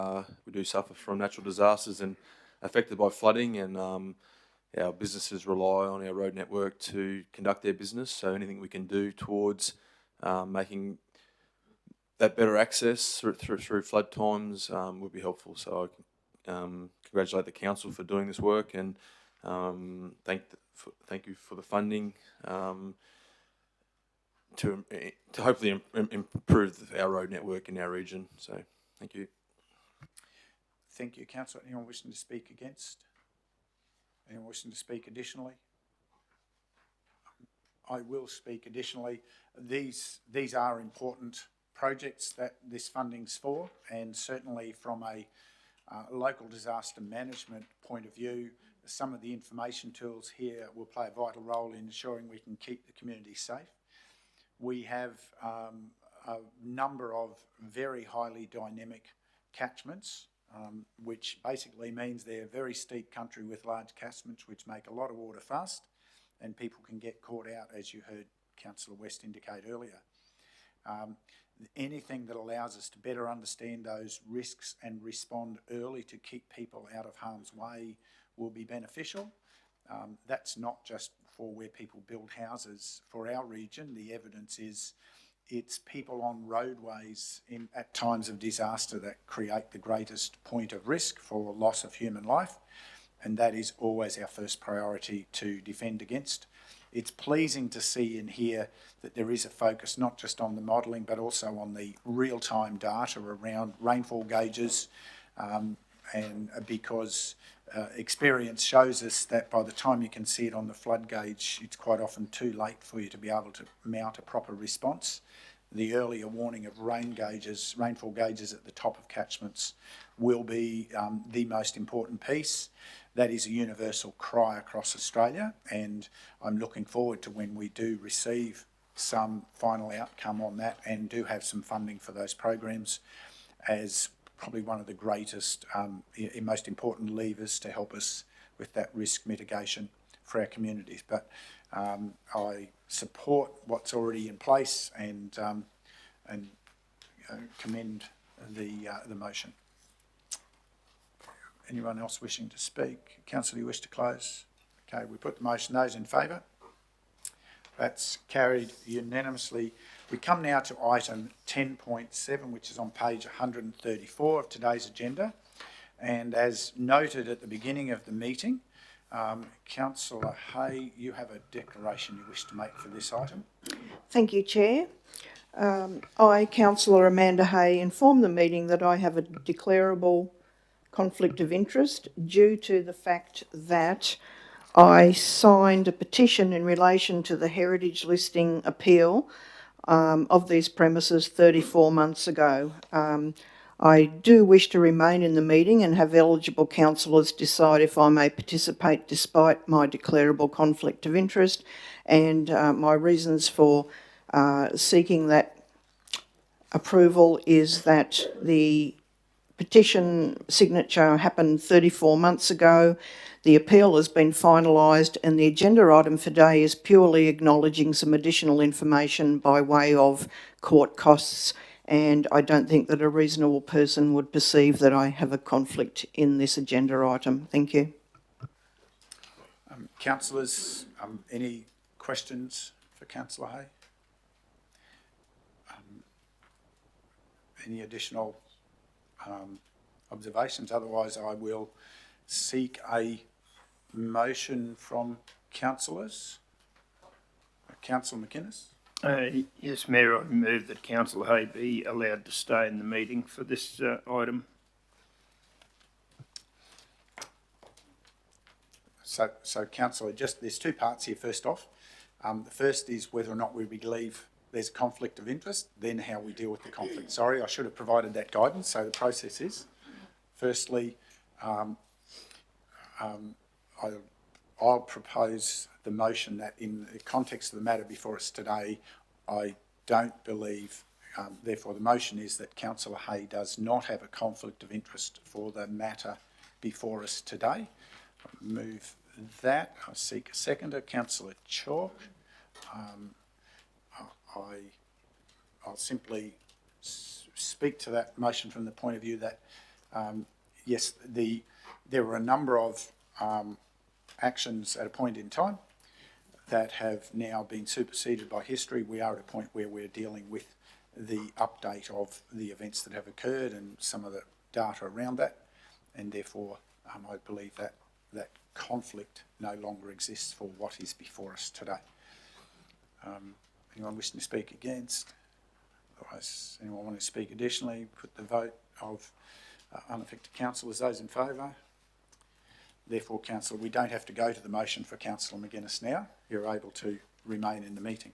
do suffer from natural disasters and affected by flooding, and our businesses rely on our road network to conduct their business. So anything we can do towards making that better access through flood times would be helpful. So I congratulate the council for doing this work, and thank you for the funding. To hopefully improve our road network in our region. So, thank you. Thank you, Councillor. Anyone wishing to speak against? Anyone wishing to speak additionally? I will speak additionally. These are important projects that this funding's for, and certainly from a local disaster management point of view, some of the information tools here will play a vital role in ensuring we can keep the community safe. We have a number of very highly dynamic catchments, which basically means they're very steep country with large catchments, which make a lot of water fast, and people can get caught out, as you heard Councillor West indicate earlier. Anything that allows us to better understand those risks and respond early to keep people out of harm's way will be beneficial. That's not just for where people build houses. For our region, the evidence is it's people on roadways at times of disaster that create the greatest point of risk for loss of human life, and that is always our first priority to defend against. It's pleasing to see and hear that there is a focus not just on the modelling but also on the real-time data around rainfall gauges, and because experience shows us that by the time you can see it on the flood gauge, it's quite often too late for you to be able to mount a proper response. The earlier warning of rainfall gauges at the top of catchments will be the most important piece. That is a universal cry across Australia, and I'm looking forward to when we do receive some final outcome on that and do have some funding for those programs as probably one of the greatest and most important levers to help us with that risk mitigation for our communities. But I support what's already in place and commend the motion. Anyone else wishing to speak? Councillor, you wish to close? Okay, we put the motion. Those in favour? That's carried unanimously. We come now to item 10.7, which is on page 134 of today's agenda. And as noted at the beginning of the meeting, Councillor Hay, you have a declaration you wish to make for this item. Thank you, Chair. I, Councillor Amanda Hay, inform the meeting that I have a declarable conflict of interest due to the fact that I signed a petition in relation to the heritage listing appeal of these premises 34 months ago. I do wish to remain in the meeting and have eligible councillors decide if I may participate despite my declarable conflict of interest, and my reasons for seeking that approval is that the petition signature happened 34 months ago. The appeal has been finalised, and the agenda item for today is purely acknowledging some additional information by way of court costs, and I don't think that a reasonable person would perceive that I have a conflict in this agenda item. Thank you. Councillors, any questions for Councillor Hay? Any additional observations? Otherwise, I will seek a motion from councillors. Councillor McInnes? Yes, Mayor, I move that Councillor Hay be allowed to stay in the meeting for this item. So Councillor, there's two parts here first off. The first is whether or not we believe there's a conflict of interest, then how we deal with the conflict. Sorry, I should have provided that guidance. So the process is, firstly, I'll propose the motion that in the context of the matter before us today, I don't believe, therefore the motion is that Councillor Hay does not have a conflict of interest for the matter before us today. I'll move that. I seek a seconder. Councillor Chalk. I'll simply speak to that motion from the point of view that, yes, there were a number of actions at a point in time that have now been superseded by history. We are at a point where we're dealing with the update of the events that have occurred and some of the data around that, and therefore I believe that that conflict no longer exists for what is before us today. Anyone wishing to speak against? Otherwise, anyone want to speak additionally? Put the vote of unaffected councillors. Those in favour? Therefore, Councillor, we don't have to go to the motion for Councillor McGuinness now. You're able to remain in the meeting.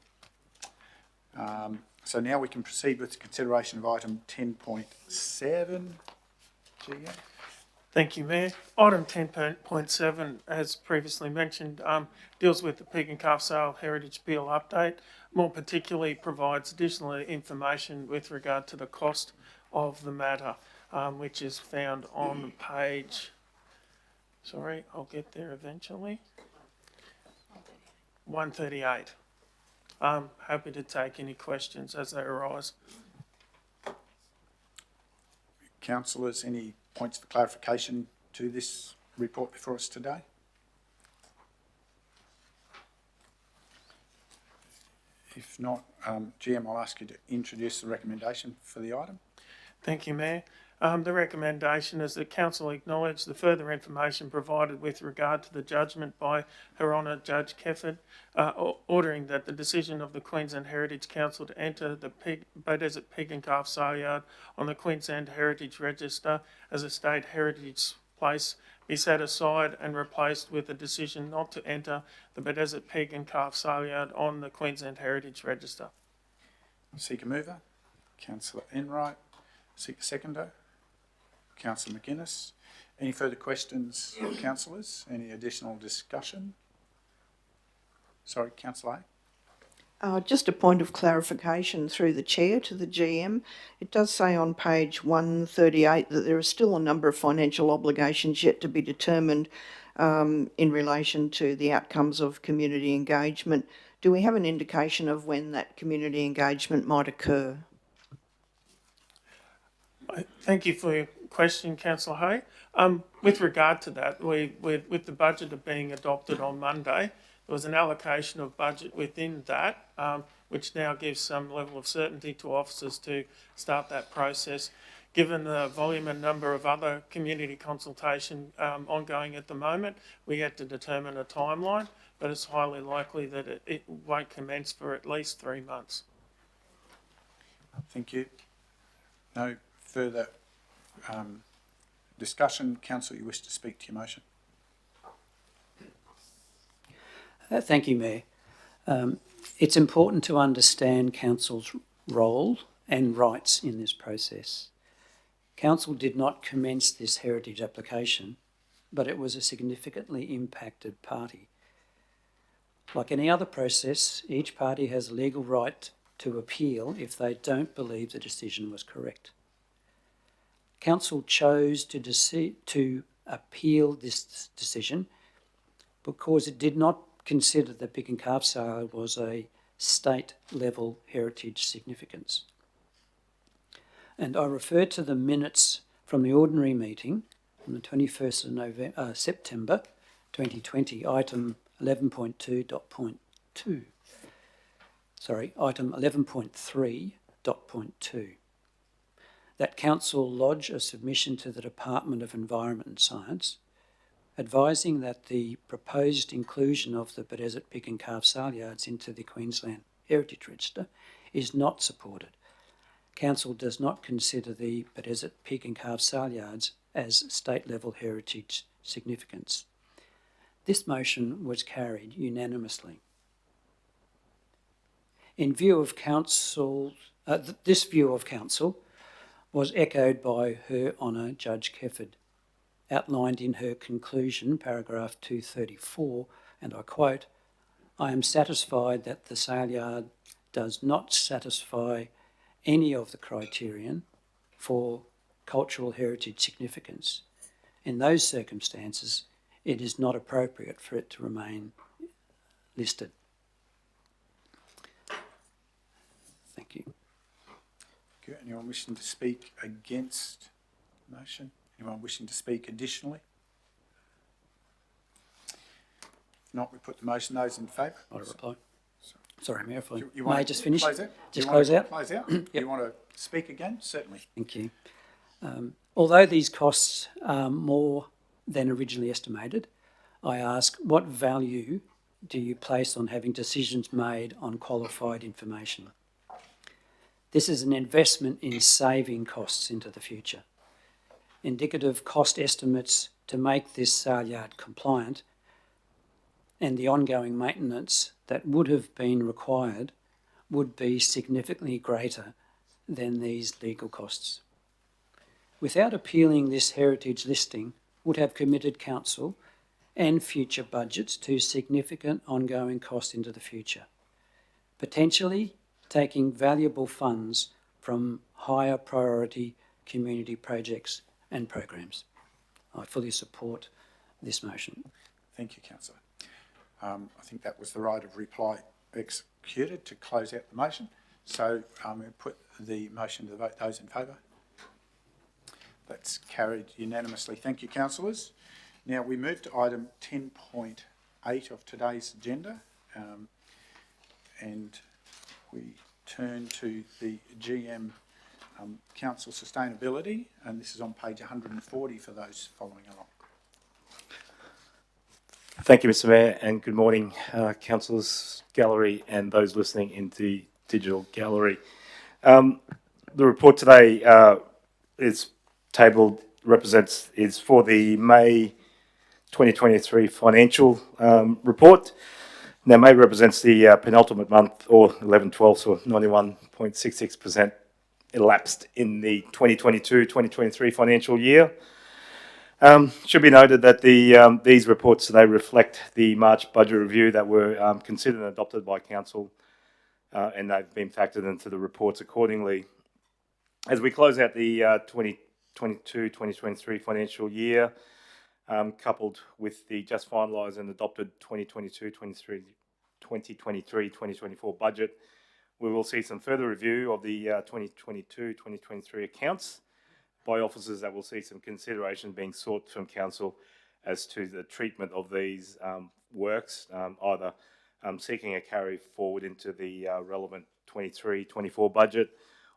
So now we can proceed with the consideration of item 10.7. Gia? Thank you, Mayor. Item 10.7, as previously mentioned, deals with the Pig and Calf Sale Heritage Appeal update. More particularly, provides additional information with regard to the cost of the matter, which is found on page. Sorry, I'll get there eventually. 138. I'm happy to take any questions as they arise. Councillors, any points for clarification to this report before us today? If not, GM, I'll ask you to introduce the recommendation for the item. Thank you, Mayor. The recommendation is that Council acknowledge the further information provided with regard to the judgment by Her Honour Judge Kefford, ordering that the decision of the Queensland Heritage Council to enter the Beaudesert Pig and Calf Sale Yard on the Queensland Heritage Register as a state heritage place be set aside and replaced with a decision not to enter the Beaudesert Pig and Calf Sale Yard on the Queensland Heritage Register. Seeker mover, Councillor Enright. Seeker seconder, Councillor McGuinness. Any further questions, councillors? Any additional discussion? Sorry, Councillor A. Just a point of clarification through the chair to the GM. It does say on page 138 that there are still a number of financial obligations yet to be determined in relation to the outcomes of community engagement. Do we have an indication of when that community engagement might occur? Thank you for your question, Councillor Hay. With regard to that, with the budget being adopted on Monday, there was an allocation of budget within that, which now gives some level of certainty to officers to start that process. Given the volume and number of other community consultation ongoing at the moment, we had to determine a timeline, but it's highly likely that it won't commence for at least 3 months. Thank you. No further discussion. Councillor, you wish to speak to your motion? Thank you, Mayor. It's important to understand Council's role and rights in this process. Council did not commence this heritage application, but it was a significantly impacted party. Like any other process, each party has a legal right to appeal if they don't believe the decision was correct. Council chose to appeal this decision because it did not consider the pig and calf sale was a state-level heritage significance. And I refer to the minutes from the ordinary meeting on the 21st of September 2020, item 11.2.2. Sorry, item 11.3.2. That Council lodge a submission to the Department of Environment and Science advising that the proposed inclusion of the Beaudesert Pig and Calf Sale Yards into the Queensland Heritage Register is not supported. Council does not consider the Beaudesert Pig and Calf Sale Yards as state-level heritage significance. This motion was carried unanimously. In view of Council, this view of Council was echoed by Her Honour Judge Kefford, outlined in her conclusion, paragraph 234, and I quote, "I am satisfied that the sale yard does not satisfy any of the criterion for cultural heritage significance. In those circumstances, it is not appropriate for it to remain listed." Thank you. Anyone wishing to speak against the motion? Anyone wishing to speak additionally? If not, we put the motion. Those in favour? I'll reply. Sorry, Mayor, if I You may just finish. Close out? Just You close want out. to close out? Yep. You want to speak again? Certainly. Thank you. Although these costs are more than originally estimated, I ask, what value do you place on having decisions made on qualified information? This is an investment in saving costs into the future. Indicative cost estimates to make this sale yard compliant and the ongoing maintenance that would have been required would be significantly greater than these legal costs. Without appealing this heritage listing, would have committed Council and future budgets to significant ongoing costs into the future, potentially taking valuable funds from higher priority community projects and programs. I fully support this motion. Thank you, Councillor. I think that was the right of reply executed to close out the motion. So we put the motion to the vote. Those in favour? That's carried unanimously. Thank you, councillors. Now we move to item 10.8 of today's agenda, and we turn to the GM Council Sustainability, and this is on page 140 for those following along. Thank you, Mr. Mayor, and good morning, councillors, gallery, and those listening in the digital gallery. The report today is tabled, is for the May 2023 financial report. Now, May represents the penultimate month, or 11/12, so 91.66% elapsed in the 2022-2023 financial year. Should be noted that these reports today reflect the March budget review that were considered and adopted by Council, and they've been factored into the reports accordingly. As we close out the 2022-2023 financial year, coupled with the just finalised and adopted 2023-2024 budget, we will see some further review of the 2022-2023 accounts by officers that will see some consideration being sought from Council as to the treatment of these works, either seeking a carry forward into the relevant 23-24 budget,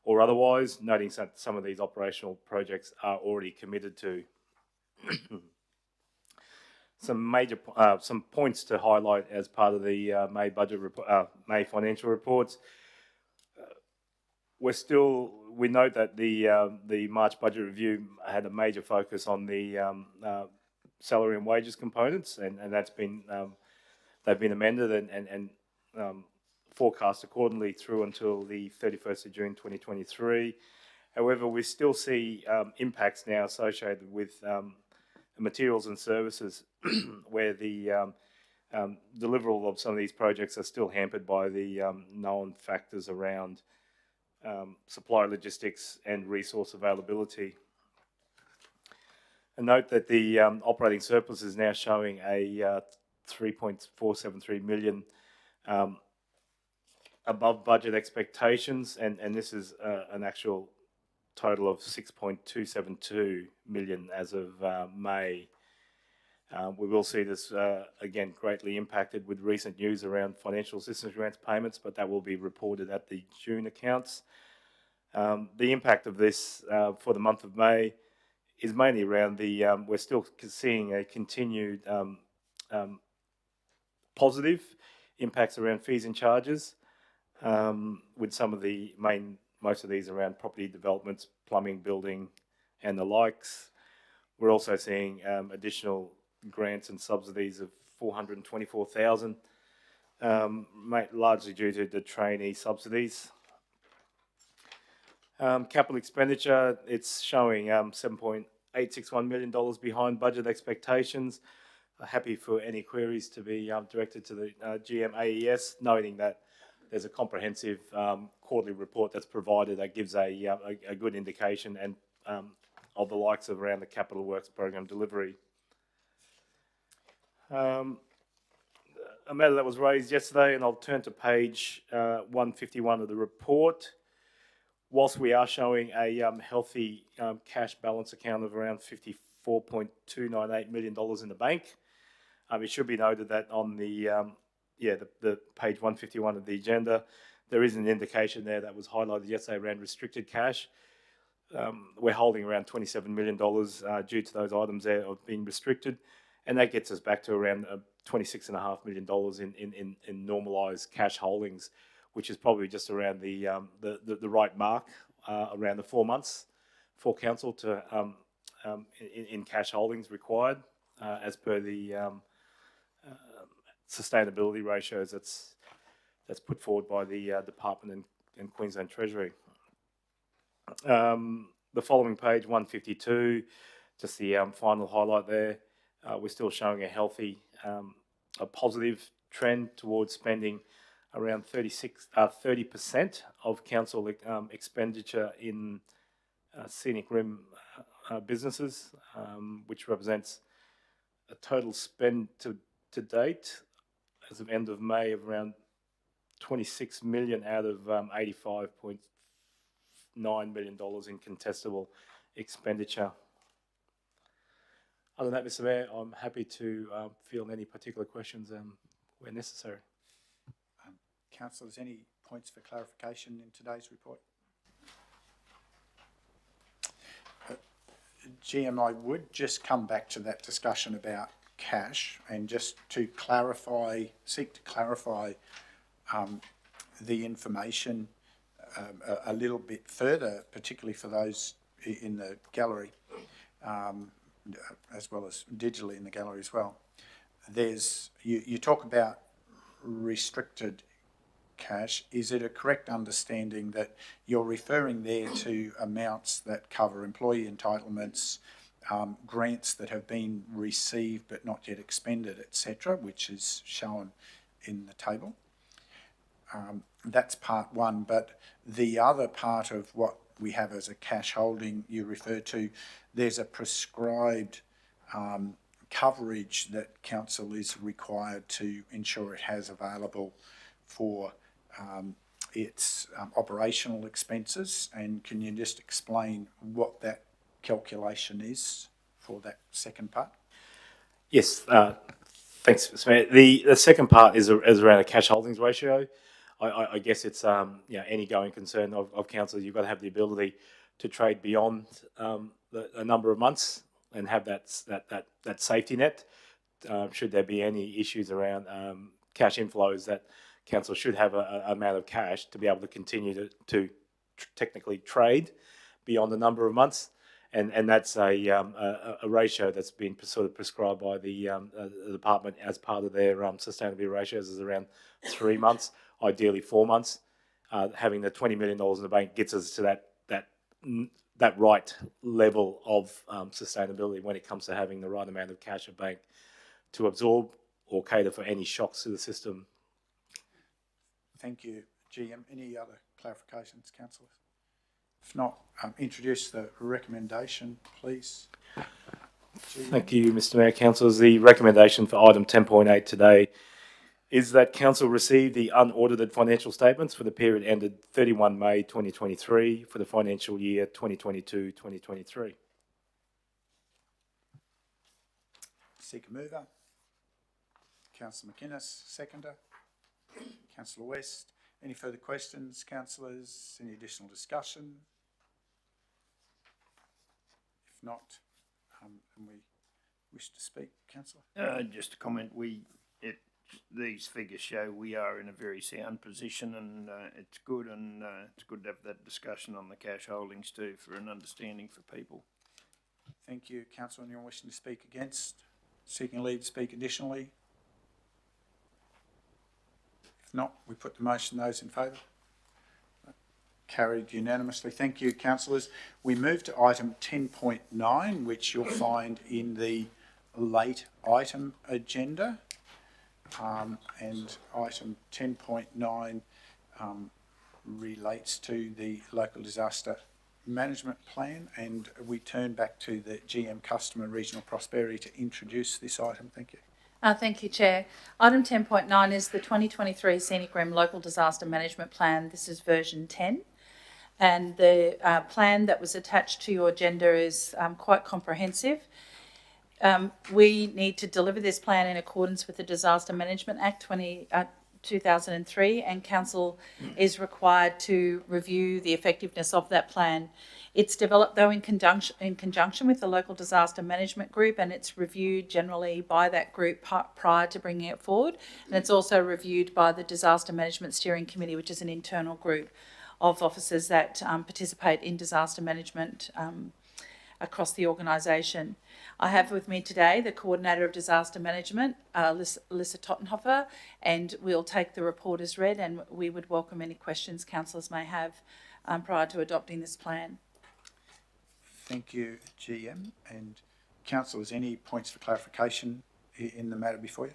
or otherwise noting that some of these operational projects are already committed to. Some points to highlight as part of the May budget May financial reports. We note that the March budget review had a major focus on the salary and wages components, and that's been they've been amended and forecast accordingly through until the 31st of June 2023. However, we still see impacts now associated with materials and services where the deliverable of some of these projects are still hampered by the known factors around supply logistics and resource availability. And note that the operating surplus is now showing a 3.473 million above budget expectations, and this is an actual total of 6.272 million as of May. We will see this again greatly impacted with recent news around financial assistance grants payments, but that will be reported at the June accounts. The impact of this for the month of May is mainly around the we're still seeing a continued positive impacts around fees and charges, with some of the most of these around property developments, plumbing, building, and the likes. We're also seeing additional grants and subsidies of 424,000, largely due to the trainee subsidies. Capital expenditure, it's showing $7.861 million behind budget expectations. Happy for any queries to be directed to the GM AES, noting that there's a comprehensive quarterly report that's provided that gives a good indication and of the likes of around the capital works program delivery. A matter that was raised yesterday, and I'll turn to page 151 of the report. Whilst we are showing a healthy cash balance account of around $54.298 million in the bank, it should be noted that on the page 151 of the agenda, there is an indication there that was highlighted yesterday around restricted cash. We're holding around $27 million due to those items there of being restricted, and that gets us back to around $26.5 million in normalised cash holdings, which is probably just around the right mark, around the 4 months for Council to in cash holdings required as per the sustainability ratios that's put forward by the Department and Queensland Treasury. The following page, 152, just the final highlight there. We're still showing a healthy, a positive trend towards spending around 30% of Council expenditure in Scenic Rim businesses, which represents a total spend to date as of end of May of around 26 million out of $85.9 million in contestable expenditure. Other than that, Mr. Mayor, I'm happy to field any particular questions where necessary. Councillors, any points for clarification in today's report? GM, I would just come back to that discussion about cash and just to clarify, seek to clarify the information a little bit further, particularly for those in the gallery, as well as digitally in the gallery as well. You talk about restricted cash. Is it a correct understanding that you're referring there to amounts that cover employee entitlements, grants that have been received but not yet expended, etc., which is shown in the table? That's part one, but the other part of what we have as a cash holding you refer to, there's a prescribed coverage that council is required to ensure it has available for its operational expenses. And can you just explain what that calculation is for that second part? Yes, thanks, Mr. Mayor. The second part is around a cash holdings ratio. I guess it's any going concern of council. You've got to have the ability to trade beyond a number of months and have that safety net. Should there be any issues around cash inflows, that council should have an amount of cash to be able to continue to technically trade beyond a number of months. And that's a ratio that's been sort of prescribed by the department as part of their sustainability ratios, is around 3 months, ideally 4 months. Having the $20 million in the bank gets us to that right level of sustainability when it comes to having the right amount of cash at bank to absorb or cater for any shocks to the system. Thank you, GM. Any other clarifications, councillors? If not, introduce the recommendation, please. GM. Thank you, Mr. Mayor. Councillors, the recommendation for item 10.8 today is that council receive the unaudited financial statements for the period ended 31 May 2023 for the financial year 2022-2023. Seek a mover. Councillor McInnes, seconder. Councillor West. Any further questions, councillors? Any additional discussion? If not, and we wish to speak, councillor? Just a comment. These figures show we are in a very sound position, and it's good, and it's good to have that discussion on the cash holdings too, for an understanding for people. Thank you, councillor. Anyone wishing to speak against? Seeking leave to speak additionally? If not, we put the motion. Those in favour? Carried unanimously. Thank you, councillors. We move to item 10.9, which you'll find in the late item agenda. And item 10.9 relates to the local disaster management plan, and we turn back to the GM Customer and Regional Prosperity to introduce this item. Thank you. Thank you, Chair. Item 10.9 is the 2023 Scenic Rim Local Disaster Management Plan. This is version 10. And the plan that was attached to your agenda is quite comprehensive. We need to deliver this plan in accordance with the Disaster Management Act 2003, and Council is required to review the effectiveness of that plan. It's developed, though, in conjunction with the Local Disaster Management Group, and it's reviewed generally by that group prior to bringing it forward. And it's also reviewed by the Disaster Management Steering Committee, which is an internal group of officers that participate in disaster management across the organisation. I have with me today the Coordinator of Disaster Management, Alyssa Tottenhofer, and we'll take the report as read, and we would welcome any questions councillors may have prior to adopting this plan. Thank you, GM. And councillors, any points for clarification in the matter before you?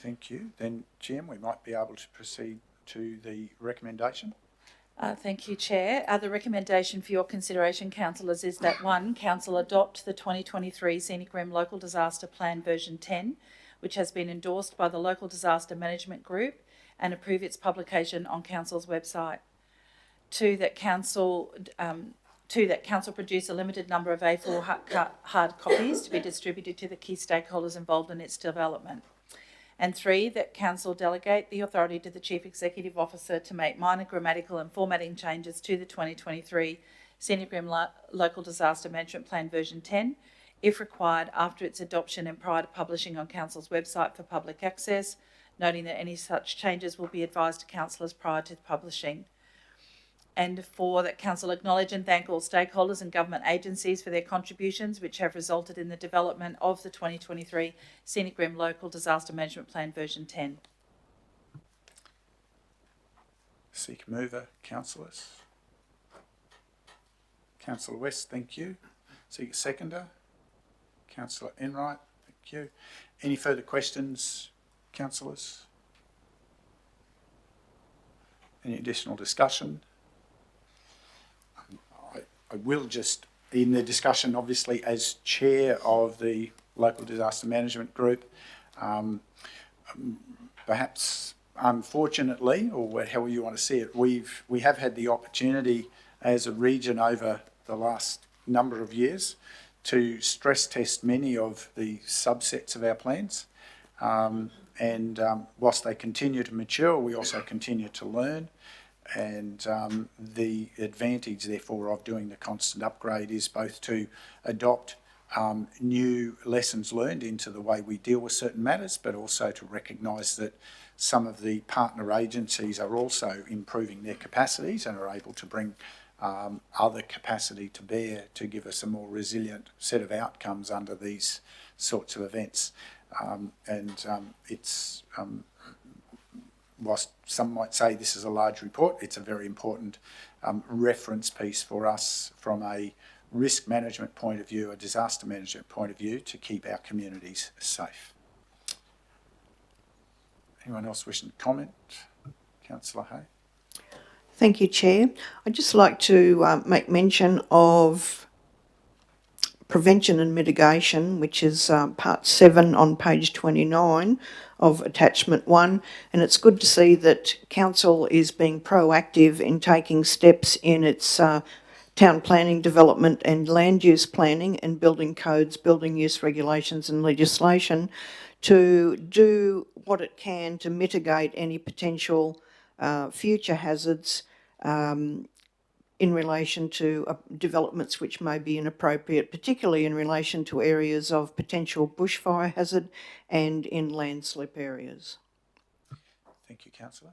Thank you. Then, GM, we might be able to proceed to the recommendation. Thank you, Chair. The recommendation for your consideration, councillors, is that 1, Council adopt the 2023 Scenic Rim Local Disaster Plan version 10, which has been endorsed by the Local Disaster Management Group, and approve its publication on Council's website. 2, that Council produce a limited number of A4 hard copies to be distributed to the key stakeholders involved in its development. And 3, that Council delegate the authority to the Chief Executive Officer to make minor grammatical and formatting changes to the 2023 Scenic Rim Local Disaster Management Plan version 10, if required, after its adoption and prior to publishing on Council's website for public access, noting that any such changes will be advised to councillors prior to publishing. And 4, that Council acknowledge and thank all stakeholders and government agencies for their contributions which have resulted in the development of the 2023 Scenic Rim Local Disaster Management Plan version 10. Seek mover, councillors. Councillor West, thank you. Seek seconder. Councillor Enright, thank you. Any further questions, councillors? Any additional discussion? I will just, in the discussion, obviously, as chair of the Local Disaster Management Group, perhaps unfortunately, or however you want to see it, we have had the opportunity as a region over the last number of years to stress test many of the subsets of our plans. Whilst they continue to mature, we also continue to learn. And the advantage, therefore, of doing the constant upgrade is both to adopt new lessons learned into the way we deal with certain matters, but also to recognise that some of the partner agencies are also improving their capacities and are able to bring other capacity to bear to give us a more resilient set of outcomes under these sorts of events. Whilst some might say this is a large report, it's a very important reference piece for us from a risk management point of view, a disaster management point of view, to keep our communities safe. Anyone else wishing to comment? Councillor Hay. Thank you, Chair. I'd just like to make mention of prevention and mitigation, which is part 7 on page 29 of attachment 1. And it's good to see that Council is being proactive in taking steps in its town planning, development and land use planning and building codes, building use regulations and legislation to do what it can to mitigate any potential future hazards in relation to developments which may be inappropriate, particularly in relation to areas of potential bushfire hazard and in landslip areas. Thank you, Councillor.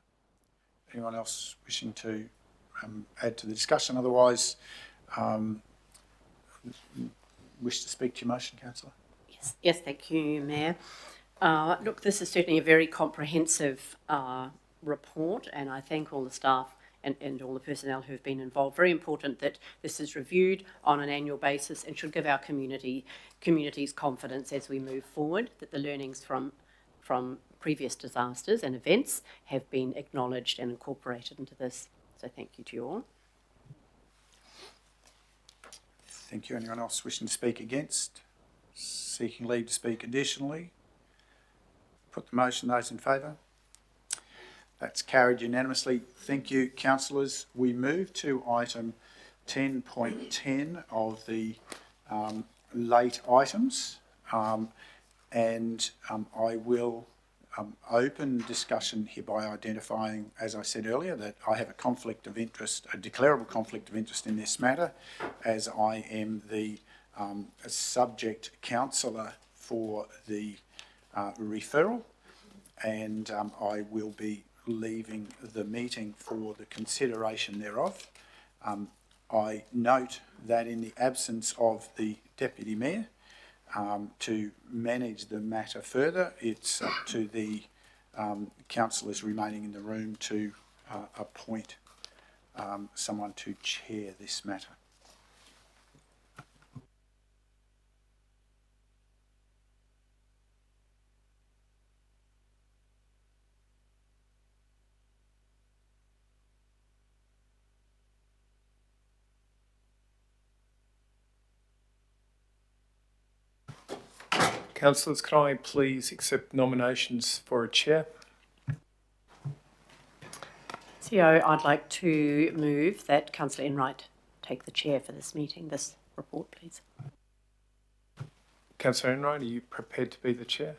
Anyone else wishing to add to the discussion? Otherwise, wish to speak to your motion, Councillor? Yes, thank you, Mayor. Look, this is certainly a very comprehensive report, and I thank all the staff and all the personnel who have been involved. Very important that this is reviewed on an annual basis and should give our communities confidence as we move forward that the learnings from previous disasters and events have been acknowledged and incorporated into this. So thank you to you all. Thank you. Anyone else wishing to speak against? Seeking leave to speak additionally? Put the motion. Those in favour? That's carried unanimously. Thank you, councillors. We move to item 10.10 of the late items, and I will open discussion here by identifying, as I said earlier, that I have a conflict of interest, a declarable conflict of interest in this matter, as I am the subject councillor for the referral, and I will be leaving the meeting for the consideration thereof. I note that in the absence of the Deputy Mayor to manage the matter further, it's up to the councillors remaining in the room to appoint someone to chair this matter. Councillors, can I please accept nominations for a chair? CEO, I'd like to move that Councillor Enright take the chair for this meeting, this report, please. Councillor Enright, are you prepared to be the chair?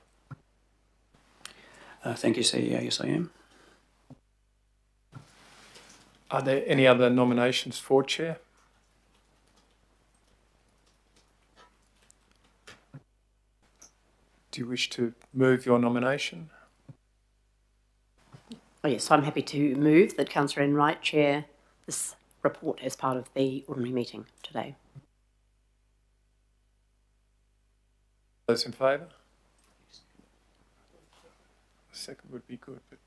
Thank you, CEO. Yes, I am. Are there any other nominations for chair? Do you wish to move your nomination? Oh, yes, I'm happy to move that Councillor Enright chair this report as part of the ordinary meeting today. Those in favour? A second would be good. But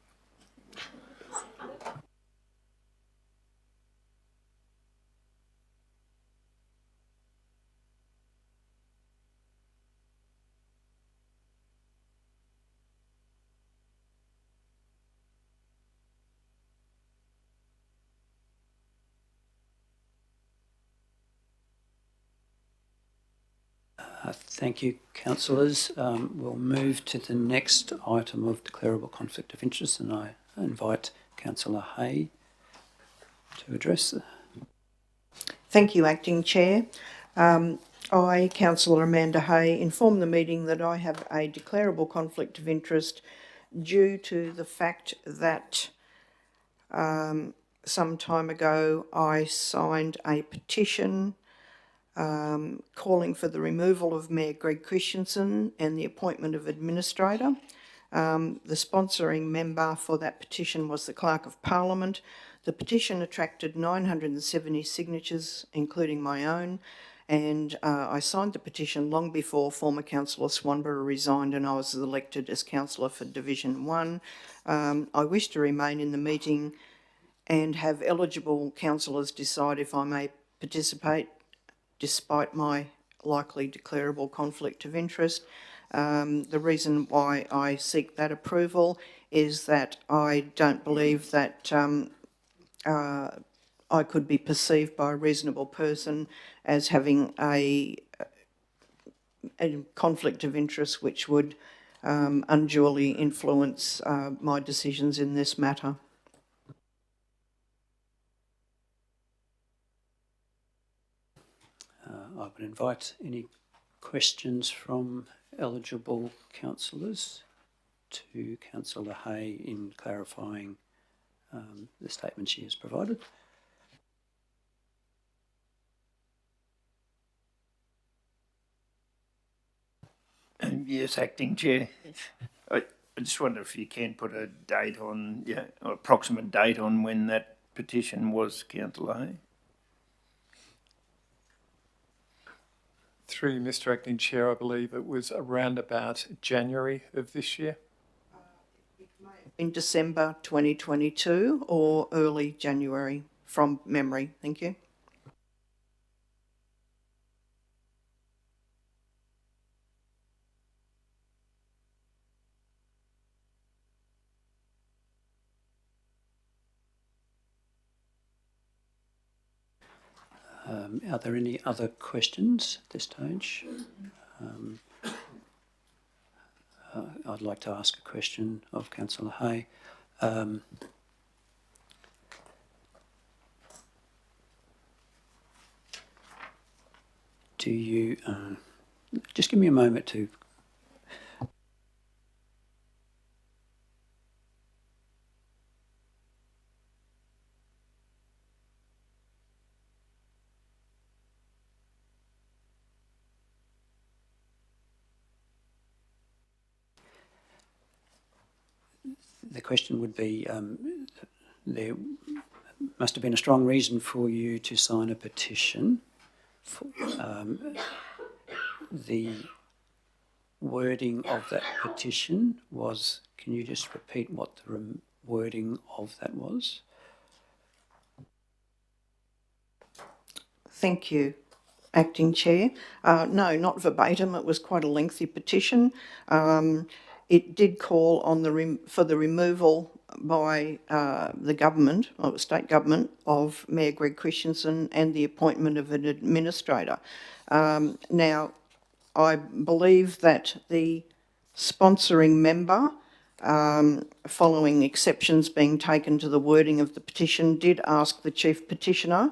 Thank you, councillors. We'll move to the next item of declarable conflict of interest, and I invite Councillor Hay to address the. Thank you, Acting Chair. I, Councillor Amanda Hay, inform the meeting that I have a declarable conflict of interest due to the fact that some time ago I signed a petition calling for the removal of Mayor Greg Christensen and the appointment of administrator. The sponsoring member for that petition was the Clerk of Parliament. The petition attracted 970 signatures, including my own, and I signed the petition long before former Councillor Swanborough resigned and I was elected as Councillor for Division 1. I wish to remain in the meeting and have eligible councillors decide if I may participate despite my likely declarable conflict of interest. The reason why I seek that approval is that I don't believe that I could be perceived by a reasonable person as having a conflict of interest which would unduly influence my decisions in this matter. I would invite any questions from eligible councillors to Councillor Hay in clarifying the statement she has provided. Yes, Acting Chair. I just wonder if you can put a date on, or approximate date on when that petition was, Councillor Hay. through you, Mr. Acting Chair, I believe it was around about January of this year. In December 2022 or early January from memory. Thank you. Are there any other questions at this stage? I'd like to ask a question of Councillor Hay. Do you just give me a moment to the question would be, there must have been a strong reason for you to sign a petition. The wording of that petition was, can you just repeat what the wording of that was? Thank you, Acting Chair. No, not verbatim. It was quite a lengthy petition. It did call on for the removal by the government, or the state government, of Mayor Greg Christensen and the appointment of an administrator. Now, I believe that the sponsoring member, following exceptions being taken to the wording of the petition, did ask the Chief Petitioner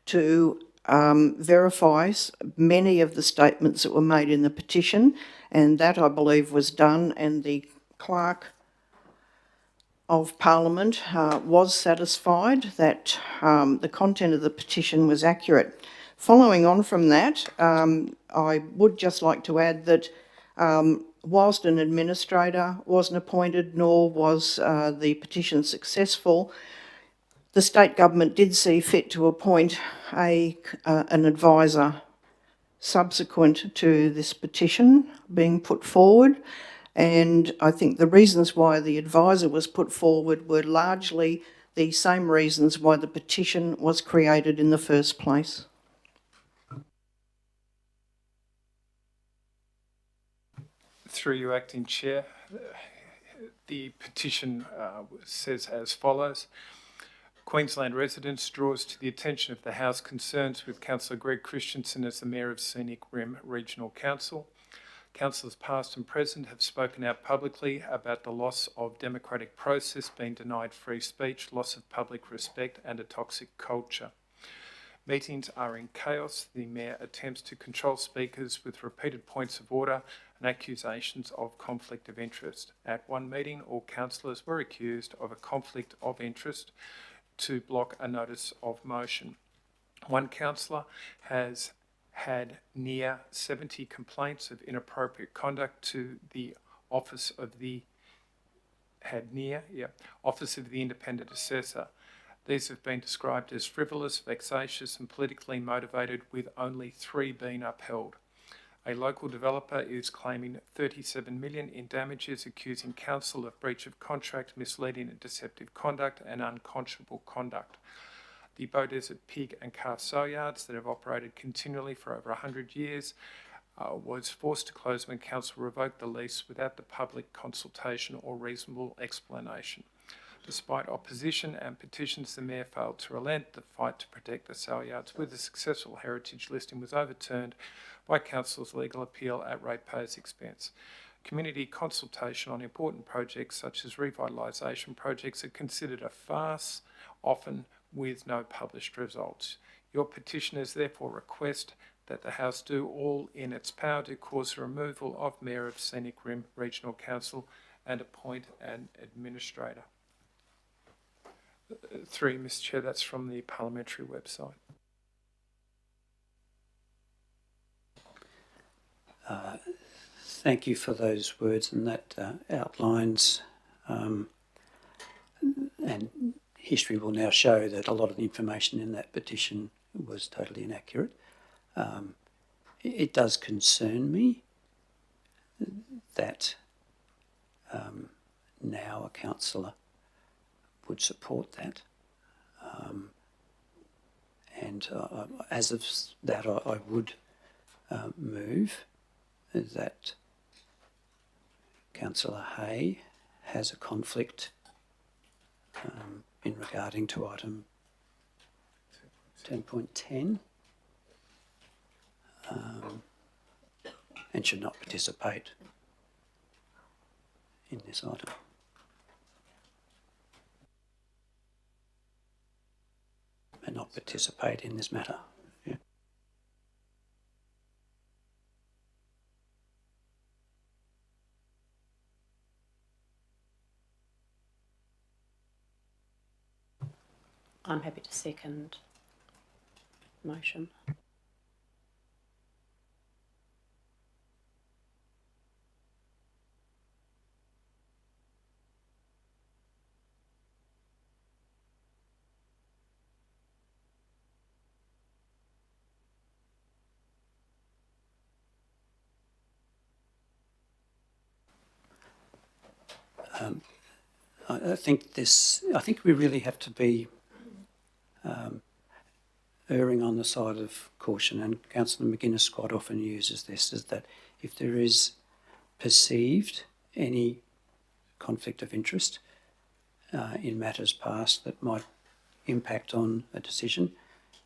to verify many of the statements that were made in the petition, and that I believe was done, and the clerk of Parliament was satisfied that the content of the petition was accurate. Following on from that, I would just like to add that whilst an administrator wasn't appointed, nor was the petition successful, the state government did see fit to appoint an advisor subsequent to this petition being put forward. And I think the reasons why the advisor was put forward were largely the same reasons why the petition was created in the first place. Through you, Acting Chair, the petition says as follows. Queensland residents draws to the attention of the House concerns with Councillor Greg Christensen as the Mayor of Scenic Rim Regional Council. Councillors past and present have spoken out publicly about the loss of democratic process, being denied free speech, loss of public respect and a toxic culture. Meetings are in chaos. The Mayor attempts to control speakers with repeated points of order and accusations of conflict of interest. At one meeting, all councillors were accused of a conflict of interest to block a notice of motion. One councillor has had near 70 complaints of inappropriate conduct to the Office of the Independent Assessor. These have been described as frivolous, vexatious and politically motivated, with only 3 being upheld. A local developer is claiming 37 million in damages, accusing council of breach of contract, misleading and deceptive conduct and unconscionable conduct. The Beaudesert pig and calf sale yards that have operated continually for over 100 years was forced to close when council revoked the lease without the public consultation or reasonable explanation. Despite opposition and petitions, the Mayor failed to relent. The fight to protect the sale yards with a successful heritage listing was overturned by council's legal appeal at ratepayers' expense. Community consultation on important projects such as revitalisation projects are considered a farce, often with no published results. Your petitioners therefore request that the House do all in its power to cause the removal of Mayor of Scenic Rim Regional Council and appoint an administrator. Through you, Mr. Chair, that's from the parliamentary website. Thank you for those words, and that outlines, and history will now show that a lot of the information in that petition was totally inaccurate. It does concern me that now a councillor would support that. And as of that, I would move that Councillor Hay has a conflict in regarding to item 10.10 and should not participate in this item. And not participate in this matter. Yeah. I'm happy to second motion. I think we really have to be erring on the side of caution, and Councillor McGuinness quite often uses this, is that if there is perceived any conflict of interest in matters past that might impact on a decision,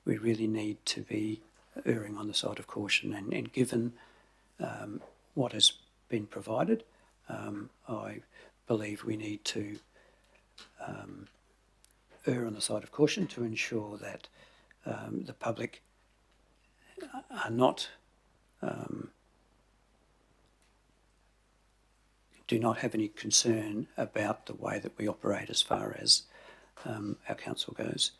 we really need to be erring on the side of caution. And given what has been provided, I believe we need to err on the side of caution to ensure that the public are not do not have any concern about the way that we operate as far as our council goes.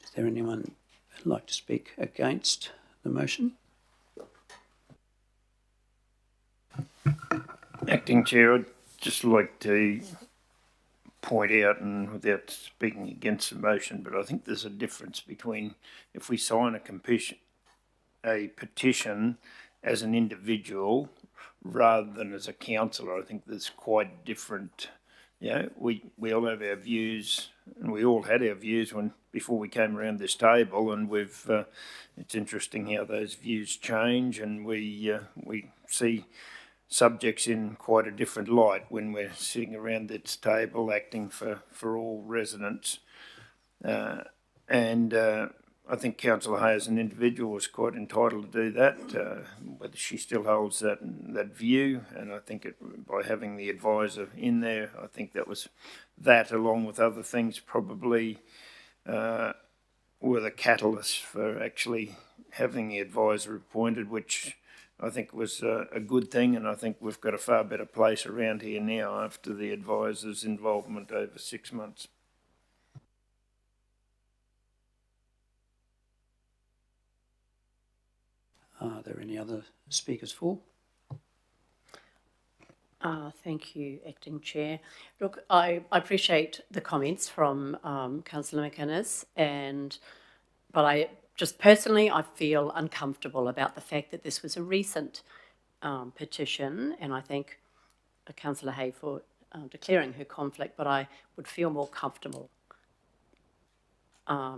Is there anyone who'd like to speak against the motion? Acting Chair, I'd just like to point out, and without speaking against the motion, but I think there's a difference between if we sign a petition as an individual rather than as a councillor. I think there's quite different. You know, we all have our views, and we all had our views before we came around this table, and we've. It's interesting how those views change, and we see subjects in quite a different light when we're sitting around this table acting for all residents. I think Councillor Hay as an individual is quite entitled to do that, whether she still holds that view. And I think by having the advisor in there, I think that along with other things probably were the catalyst for actually having the advisor appointed, which I think was a good thing, and I think we've got a far better place around here now after the advisor's involvement over 6 months. Are there any other speakers for? Thank you, Acting Chair. Look, I appreciate the comments from Councillor McInnes, but I just personally, I feel uncomfortable about the fact that this was a recent petition, and I thank Councillor Hay for declaring her conflict, but I would feel more comfortable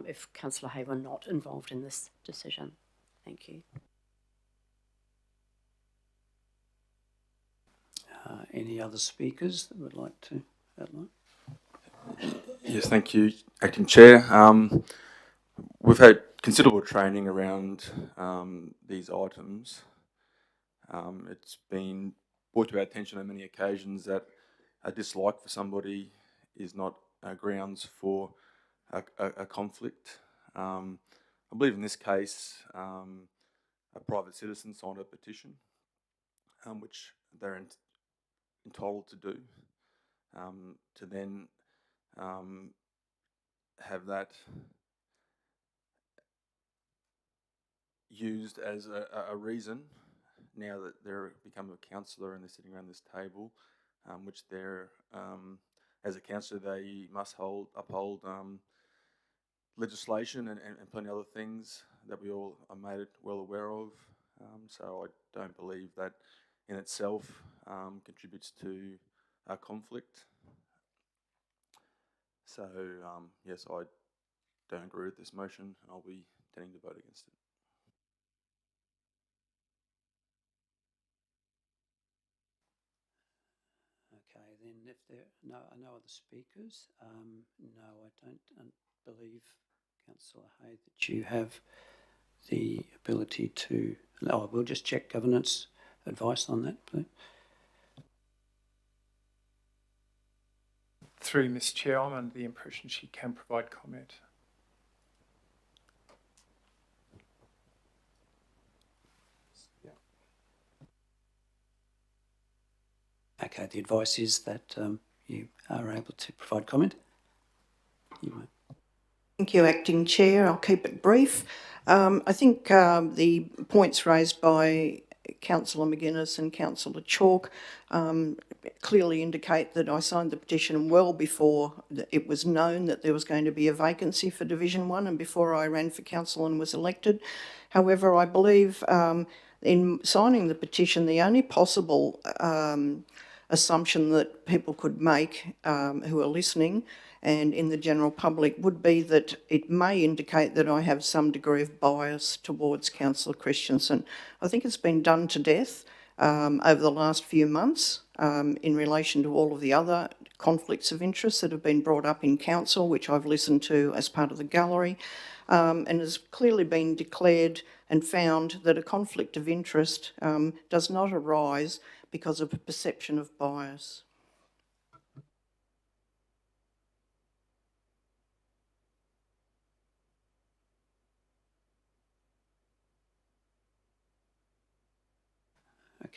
if Councillor Hay were not involved in this decision. Thank you. Any other speakers that would like to outline? Yes, thank you, Acting Chair. We've had considerable training around these items. It's been brought to our attention on many occasions that a dislike for somebody is not grounds for a conflict. I believe in this case, a private citizen signed a petition, which they're entitled to do, to then have that used as a reason now that they're become a councillor and they're sitting around this table, which they're as a councillor they must uphold legislation and plenty of other things that we all are made well aware of. So I don't believe that in itself contributes to a conflict. So yes, I don't agree with this motion, and I'll be tending to vote against it. Okay, then if there are no other speakers, no, I don't believe, Councillor Hay, that you have the ability to. No, we'll just check governance advice on that, please. Through Ms Chair, I'm under the impression she can provide comment. Okay, the advice is that you are able to provide comment. You may. Thank you, Acting Chair. I'll keep it brief. I think the points raised by Councillor McGuinness and Councillor Chalk clearly indicate that I signed the petition well before it was known that there was going to be a vacancy for Division 1 and before I ran for council and was elected. However, I believe in signing the petition, the only possible assumption that people could make who are listening and in the general public would be that it may indicate that I have some degree of bias towards Councillor Christensen. I think it's been done to death over the last few months in relation to all of the other conflicts of interest that have been brought up in council, which I've listened to as part of the gallery, and has clearly been declared and found that a conflict of interest does not arise because of a perception of bias.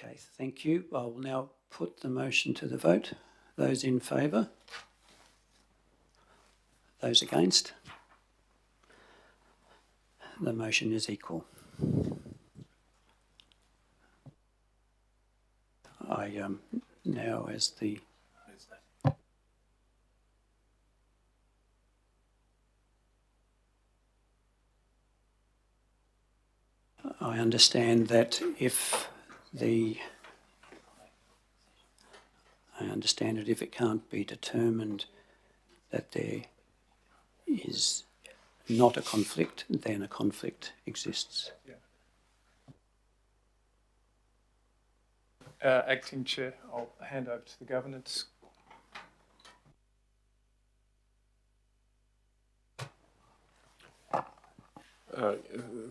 Okay, thank you. I will now put the motion to the vote. Those in favour? Those against? The motion is equal. I now, as the I understand that if it can't be determined that there is not a conflict, then a conflict exists. Acting Chair, I'll hand over to the governance.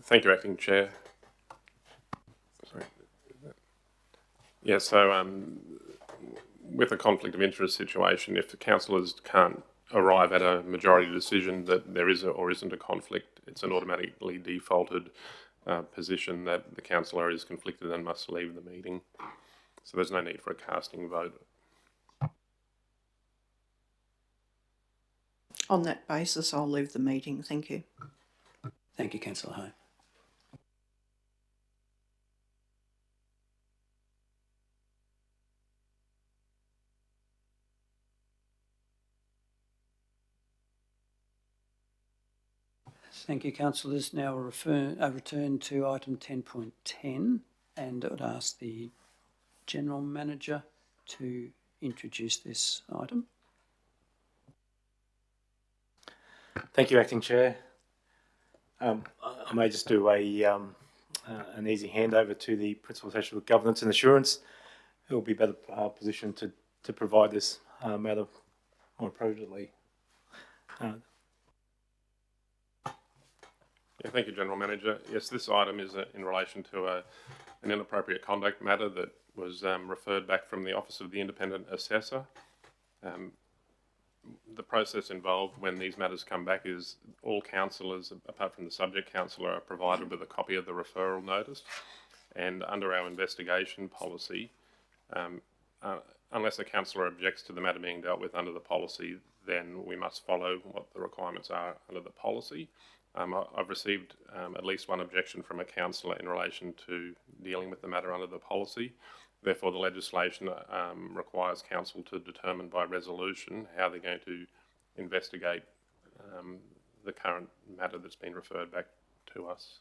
Thank you, Acting Chair. Sorry. Yeah, so with a conflict of interest situation, if the councillors can't arrive at a majority decision that there is or isn't a conflict, it's an automatically defaulted position that the councillor is conflicted and must leave the meeting. So there's no need for a casting vote. On that basis, I'll leave the meeting. Thank you. Thank you, Councillor Hay. Thank you, councillors. Now return to item 10.10 and I would ask the General Manager to introduce this item. Thank you, Acting Chair. I may just do an easy handover to the Principal Assessor of Governance and Assurance, who will be better positioned to provide this matter more appropriately. Yeah, thank you, General Manager. Yes, this item is in relation to an inappropriate conduct matter that was referred back from the Office of the Independent Assessor. The process involved when these matters come back is all councillors, apart from the subject councillor, are provided with a copy of the referral notice. And under our investigation policy, unless a councillor objects to the matter being dealt with under the policy, then we must follow what the requirements are under the policy. I've received at least one objection from a councillor in relation to dealing with the matter under the policy. Therefore, the legislation requires council to determine by resolution how they're going to investigate the current matter that's been referred back to us.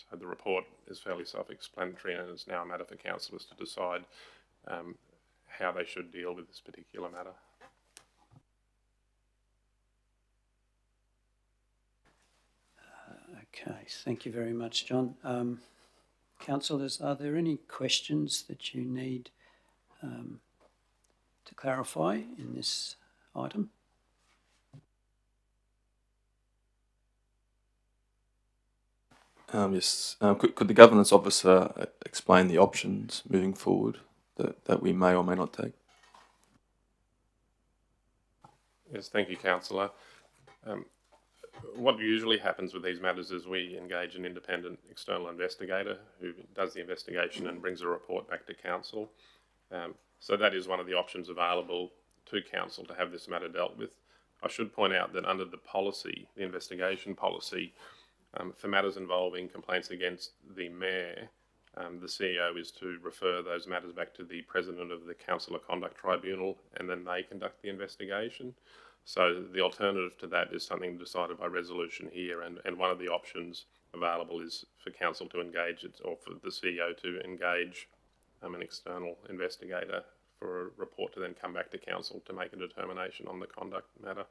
So the report is fairly self-explanatory, and it's now a matter for councillors to decide how they should deal with this particular matter. Okay, thank you very much, John. Councillors, are there any questions that you need to clarify in this item? Yes. Could the governance officer explain the options moving forward that we may or may not take? Yes, thank you, councillor. What usually happens with these matters is we engage an independent external investigator who does the investigation and brings a report back to council. So that is one of the options available to council to have this matter dealt with. I should point out that under the policy, the investigation policy, for matters involving complaints against the Mayor, the CEO is to refer those matters back to the President of the Councillor Conduct Tribunal, and then they conduct the investigation. So the alternative to that is something decided by resolution here, and one of the options available is for council to engage, or for the CEO to engage an external investigator for a report to then come back to council to make a determination on the conduct matter.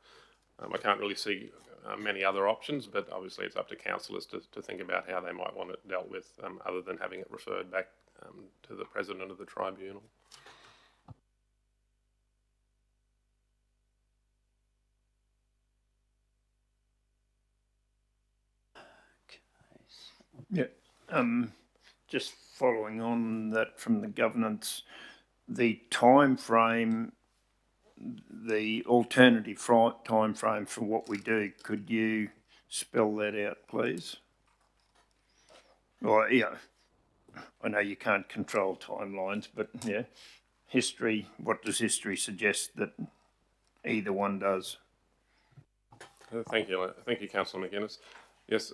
I can't really see many other options, but obviously it's up to councillors to think about how they might want it dealt with, other than having it referred back to the President of the Tribunal. Yeah. Just following on that from the governance, the time frame, the alternative time frame for what we do, could you spell that out, please? Or, yeah, I know you can't control timelines, but yeah, history, what does history suggest that either one does? Thank you, Councillor McGuinness. Yes,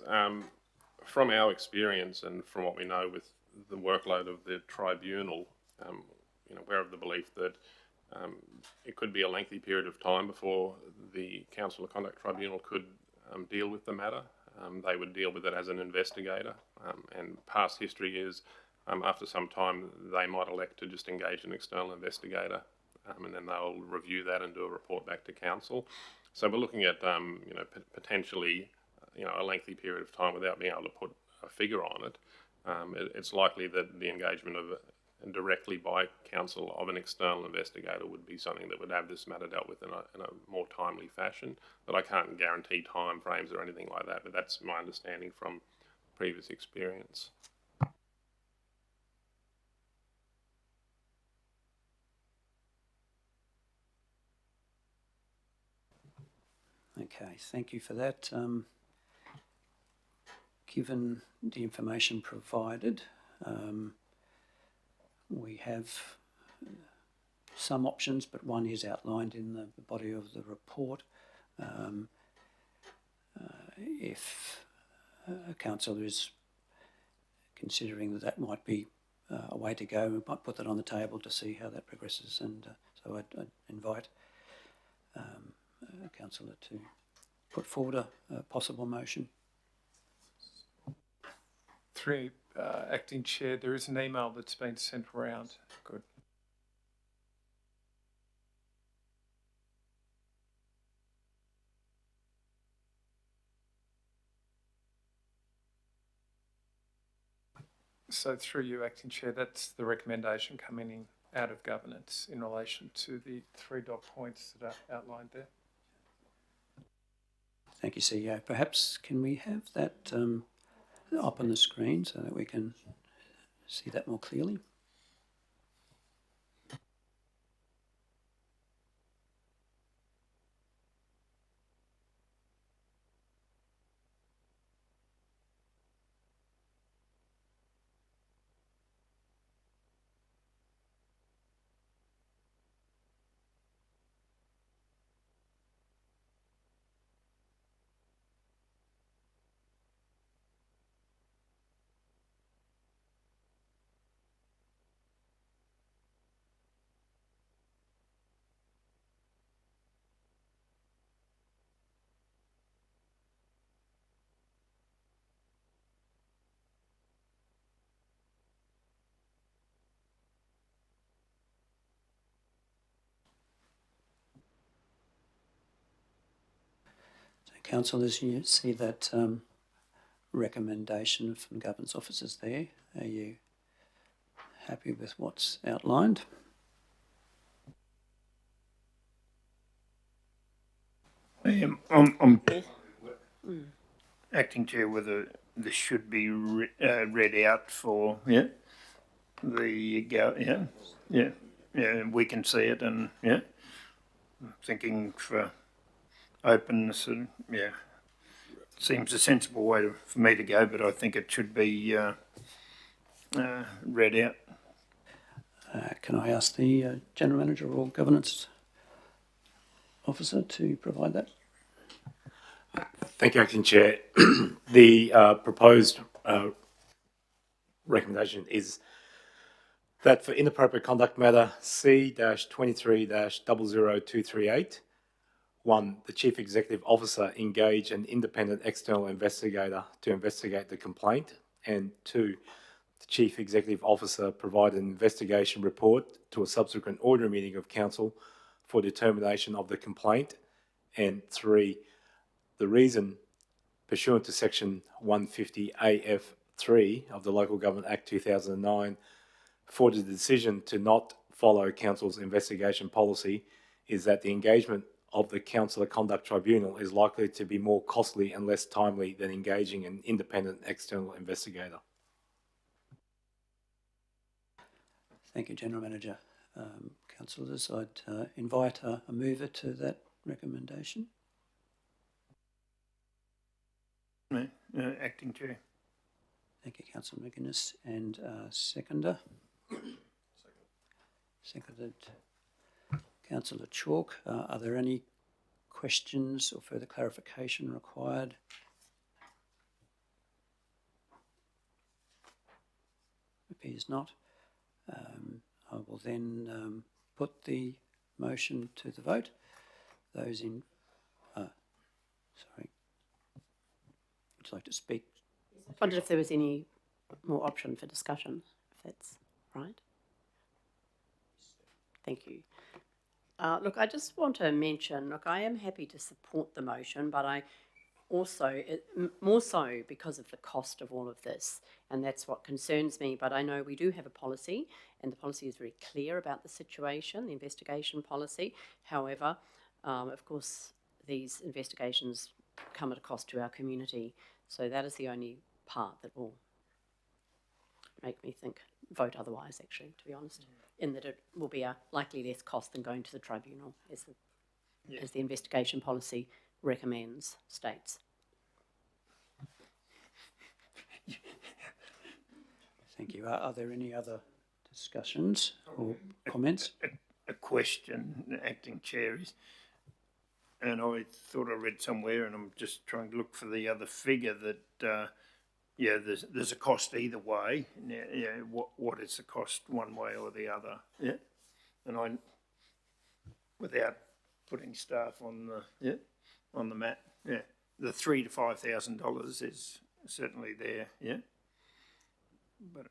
from our experience and from what we know with the workload of the tribunal, we're of the belief that it could be a lengthy period of time before the Council of Conduct Tribunal could deal with the matter. They would deal with it as an investigator, and past history is after some time they might elect to just engage an external investigator, and then they'll review that and do a report back to council. So we're looking at potentially a lengthy period of time without being able to put a figure on it. It's likely that the engagement of directly by council of an external investigator would be something that would have this matter dealt with in a more timely fashion. But I can't guarantee time frames or anything like that, but that's my understanding from previous experience. Okay, thank you for that. Given the information provided, we have some options, but one is outlined in the body of the report. If a councillor is considering that might be a way to go, we might put that on the table to see how that progresses. And so I'd invite a councillor to put forward a possible motion. Through Acting Chair, there is an email that's been sent around. Good. So through you, Acting Chair, that's the recommendation coming in out of governance in relation to the 3 dot points that are outlined there. Thank you, CEO. Perhaps can we have that up on the screen so that we can see that more clearly? Councillors, you see that recommendation from governance officers there. Are you happy with what's outlined? I'm Acting Chair, whether this should be read out for we can see it, and thinking for openness, and seems a sensible way for me to go, but I think it should be read out. Can I ask the General Manager or Governance Officer to provide that? Thank you, Acting Chair. The proposed recommendation is that for inappropriate conduct matter C-23-00238, 1, the Chief Executive Officer engage an independent external investigator to investigate the complaint, and 2, the Chief Executive Officer provide an investigation report to a subsequent ordinary meeting of Council for determination of the complaint, and 3, the reason pursuant to Section 150 AF3 of the Local Government Act 2009 for the decision to not follow Council's investigation policy is that the engagement of the Council of Conduct Tribunal is likely to be more costly and less timely than engaging an independent external investigator. Thank you, General Manager. Councillors, I'd invite a mover to that recommendation. Acting Chair. Thank you, Councillor McGuinness. And seconder? Seconded. Councillor Chalk. Are there any questions or further clarification required? Appears not. I will then put the motion to the vote. Those in... sorry. Would you like to speak? I wondered if there was any more option for discussion, if that's right. Thank you. Look, I just want to mention, look, I am happy to support the motion, but I also, more so because of the cost of all of this, and that's what concerns me. But I know we do have a policy, and the policy is very clear about the situation, the investigation policy. However, of course, these investigations come at a cost to our community. So that is the only part that will make me vote otherwise, actually, to be honest, in that it will be a likely less cost than going to the tribunal, as the investigation policy recommends, states. Thank you. Are there any other discussions or comments? A question, Acting Chair, is, and I thought I read somewhere, and I'm just trying to look for the other figure that, yeah, there's a cost either way. Yeah, what is the cost one way or the other? Yeah, and without putting staff on the mat, yeah, the $3,000 to $5,000 is certainly there. Yeah, but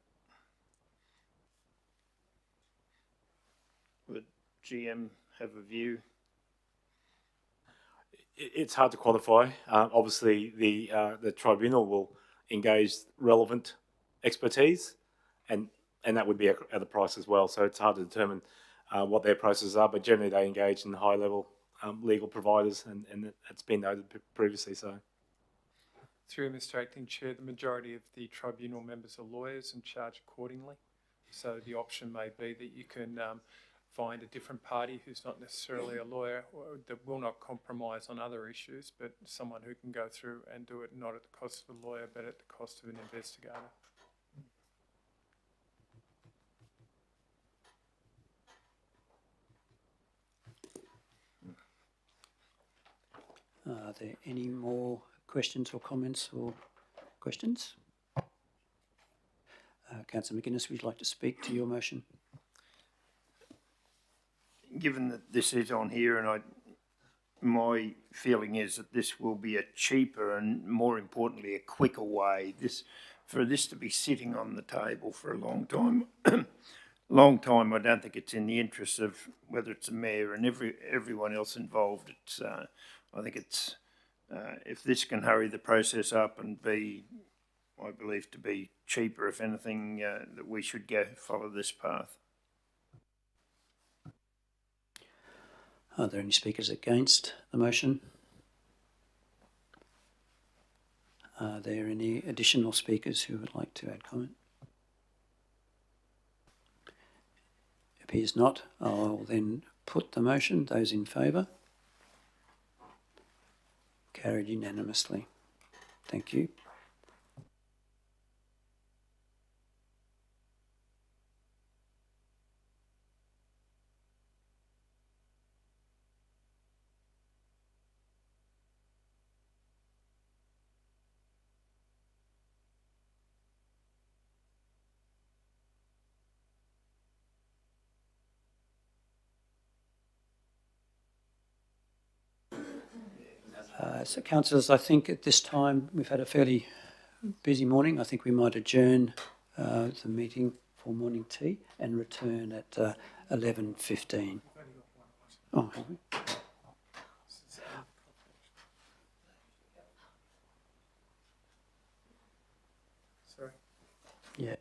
would GM have a view? It's hard to quantify. Obviously, the tribunal will engage relevant expertise, and that would be at a price as well. So it's hard to determine what their prices are, but generally they engage in high-level legal providers, and that's been noted previously. So, Through Mr. Acting Chair, the majority of the tribunal members are lawyers and charge accordingly. So the option may be that you can find a different party who's not necessarily a lawyer or that will not compromise on other issues, but someone who can go through and do it not at the cost of a lawyer, but at the cost of an investigator. Are there any more questions or comments or questions? Councillor McGuinness, would you like to speak to your motion? Given that this is on here, and my feeling is that this will be a cheaper and, more importantly, a quicker way. For this to be sitting on the table for a long time, I don't think it's in the interest of whether it's the mayor and everyone else involved. I think it's if this can hurry the process up and be, I believe, to be cheaper, if anything, that we should follow this path. Are there any speakers against the motion? Are there any additional speakers who would like to add comment? Appears not. I'll then put the motion. Those in favour? Carried unanimously. Thank you. So, councillors, I think at this time we've had a fairly busy morning. I think we might adjourn the meeting for morning tea and return at 11:15. Oh, have we? Sorry. Yeah.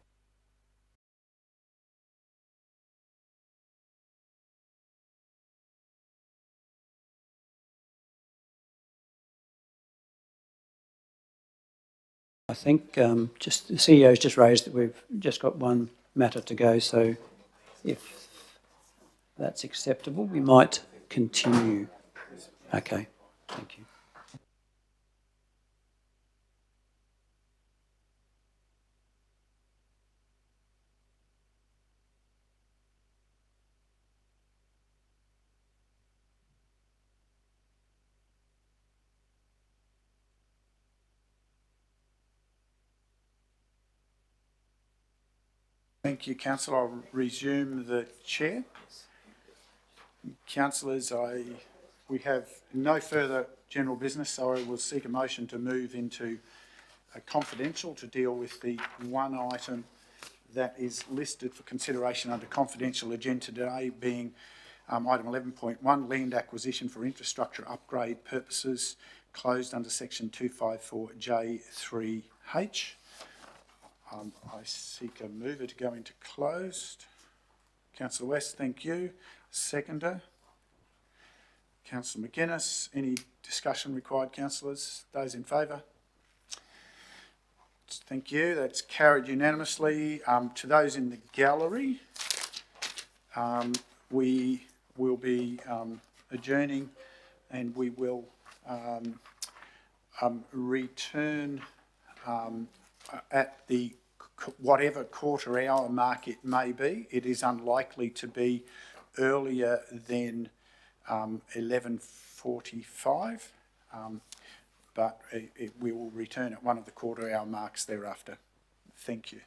I think just the CEO's just raised that we've just got one matter to go, so if that's acceptable, we might continue. Okay, thank you. Thank you, Councillor. I'll resume the chair. Councillors, we have no further general business, so I will seek a motion to move into a confidential to deal with the one item that is listed for consideration under confidential agenda today, being item 11.1, land acquisition for infrastructure upgrade purposes, closed under section 254J3H. I seek a mover to go into closed. Councillor West, thank you. Seconder. Councillor McGuinness. Any discussion required, councillors? Those in favour? Thank you. That's carried unanimously. To those in the gallery, we will be adjourning, and we will return at the whatever quarter hour mark it may be. It is unlikely to be earlier than 11:45, but we will return at one of the quarter hour marks thereafter. Thank you.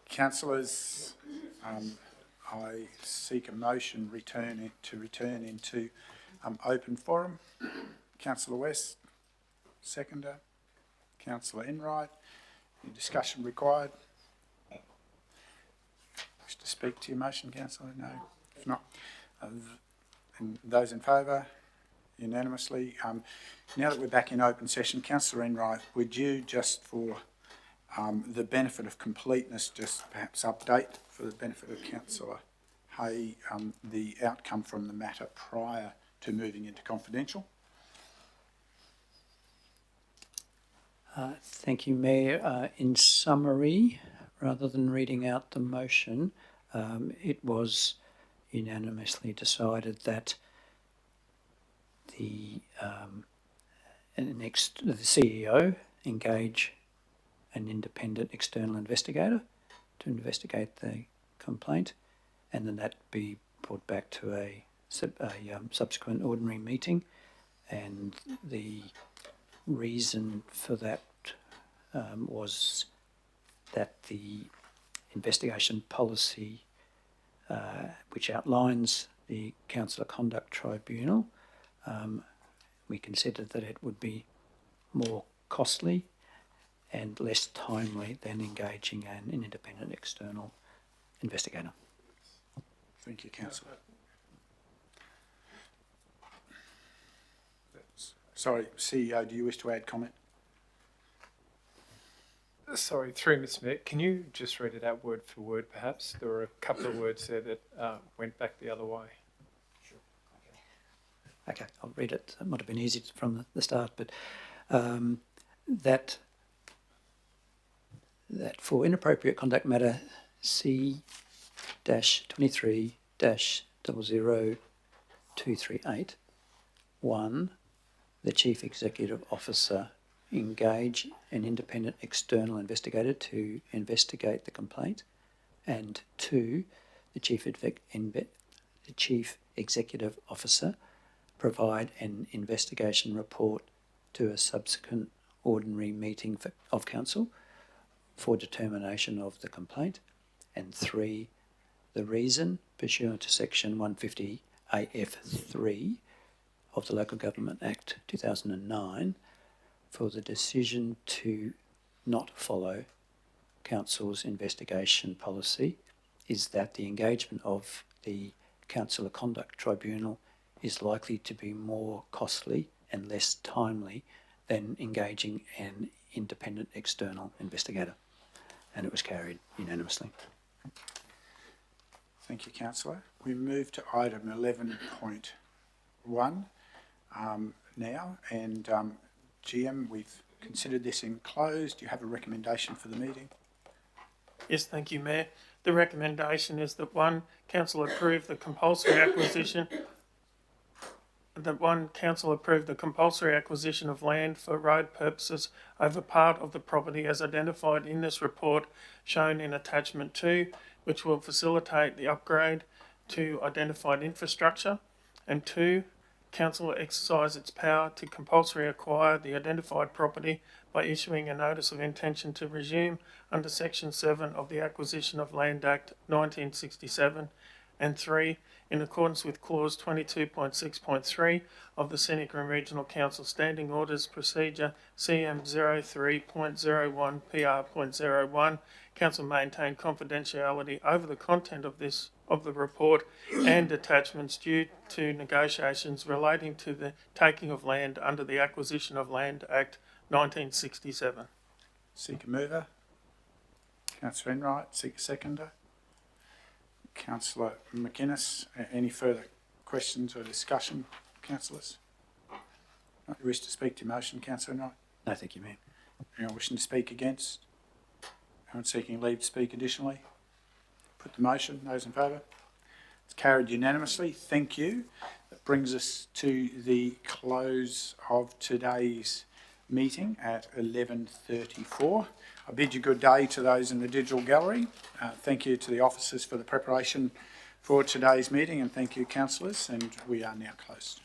Councillors, I seek a motion to return into open forum. Councillor West, seconder. Councillor Enright, any discussion required? Wish to speak to your motion, councillor? No. If not, and those in favour, unanimously. Now that we're back in open session, councillor Enright, would you just for the benefit of completeness, just perhaps update for the benefit of councillor Hay the outcome from the matter prior to moving into confidential? Thank you, Mayor. In summary, rather than reading out the motion, it was unanimously decided that the CEO engage an independent external investigator to investigate the complaint, and then that be brought back to a subsequent ordinary meeting. And the reason for that was that the investigation policy, which outlines the Councillor Conduct Tribunal, we considered that it would be more costly and less timely than engaging an independent external investigator. Thank you, councillor. Sorry, CEO, do you wish to add comment? Sorry, through Mr. Mayor, can you just read it out word for word, perhaps? There were a couple of words there that went back the other way. Okay, I'll read it. It might have been easy from the start, but that for inappropriate conduct matter C-23-00238, 1, the Chief Executive Officer engage an independent external investigator to investigate the complaint, and 2, the Chief Executive Officer provide an investigation report to a subsequent ordinary meeting of Council for determination of the complaint, and 3, the reason pursuant to section 150 AF3 of the Local Government Act 2009 for the decision to not follow Council's investigation policy is that the engagement of the Councillor Conduct Tribunal is likely to be more costly and less timely than engaging an independent external investigator. And it was carried unanimously. Thank you, councillor. We move to item 11.1 now, and GM, we've considered this in closed. Do you have a recommendation for the meeting? Yes, thank you, Mayor. The recommendation is that Council approve the compulsory acquisition of land for road purposes over part of the property as identified in this report shown in attachment 2, which will facilitate the upgrade to identified infrastructure, and 2, Council will exercise its power to compulsory acquire the identified property by issuing a notice of intention to resume under Section 7 of the Acquisition of Land Act 1967, and 3, in accordance with Clause 22.6.3 of the Scenic and Regional Council Standing Orders Procedure CM 03.01 PR.01, Council maintain confidentiality over the content of the report and attachments due to negotiations relating to the taking of land under the Acquisition of Land Act 1967. Seek a mover. Councillor Enright, seek a seconder. Councillor McInnes, any further questions or discussion, councillors? You wish to speak to your motion, Councillor Enright? No, thank you, Mayor. Anyone wishing to speak against? Anyone seeking leave to speak additionally? Put the motion. Those in favour? It's carried unanimously. Thank you. That brings us to the close of today's meeting at 11:34. I bid you good day to those in the digital gallery. Thank you to the officers for the preparation for today's meeting, and thank you, councillors, and we are now closed.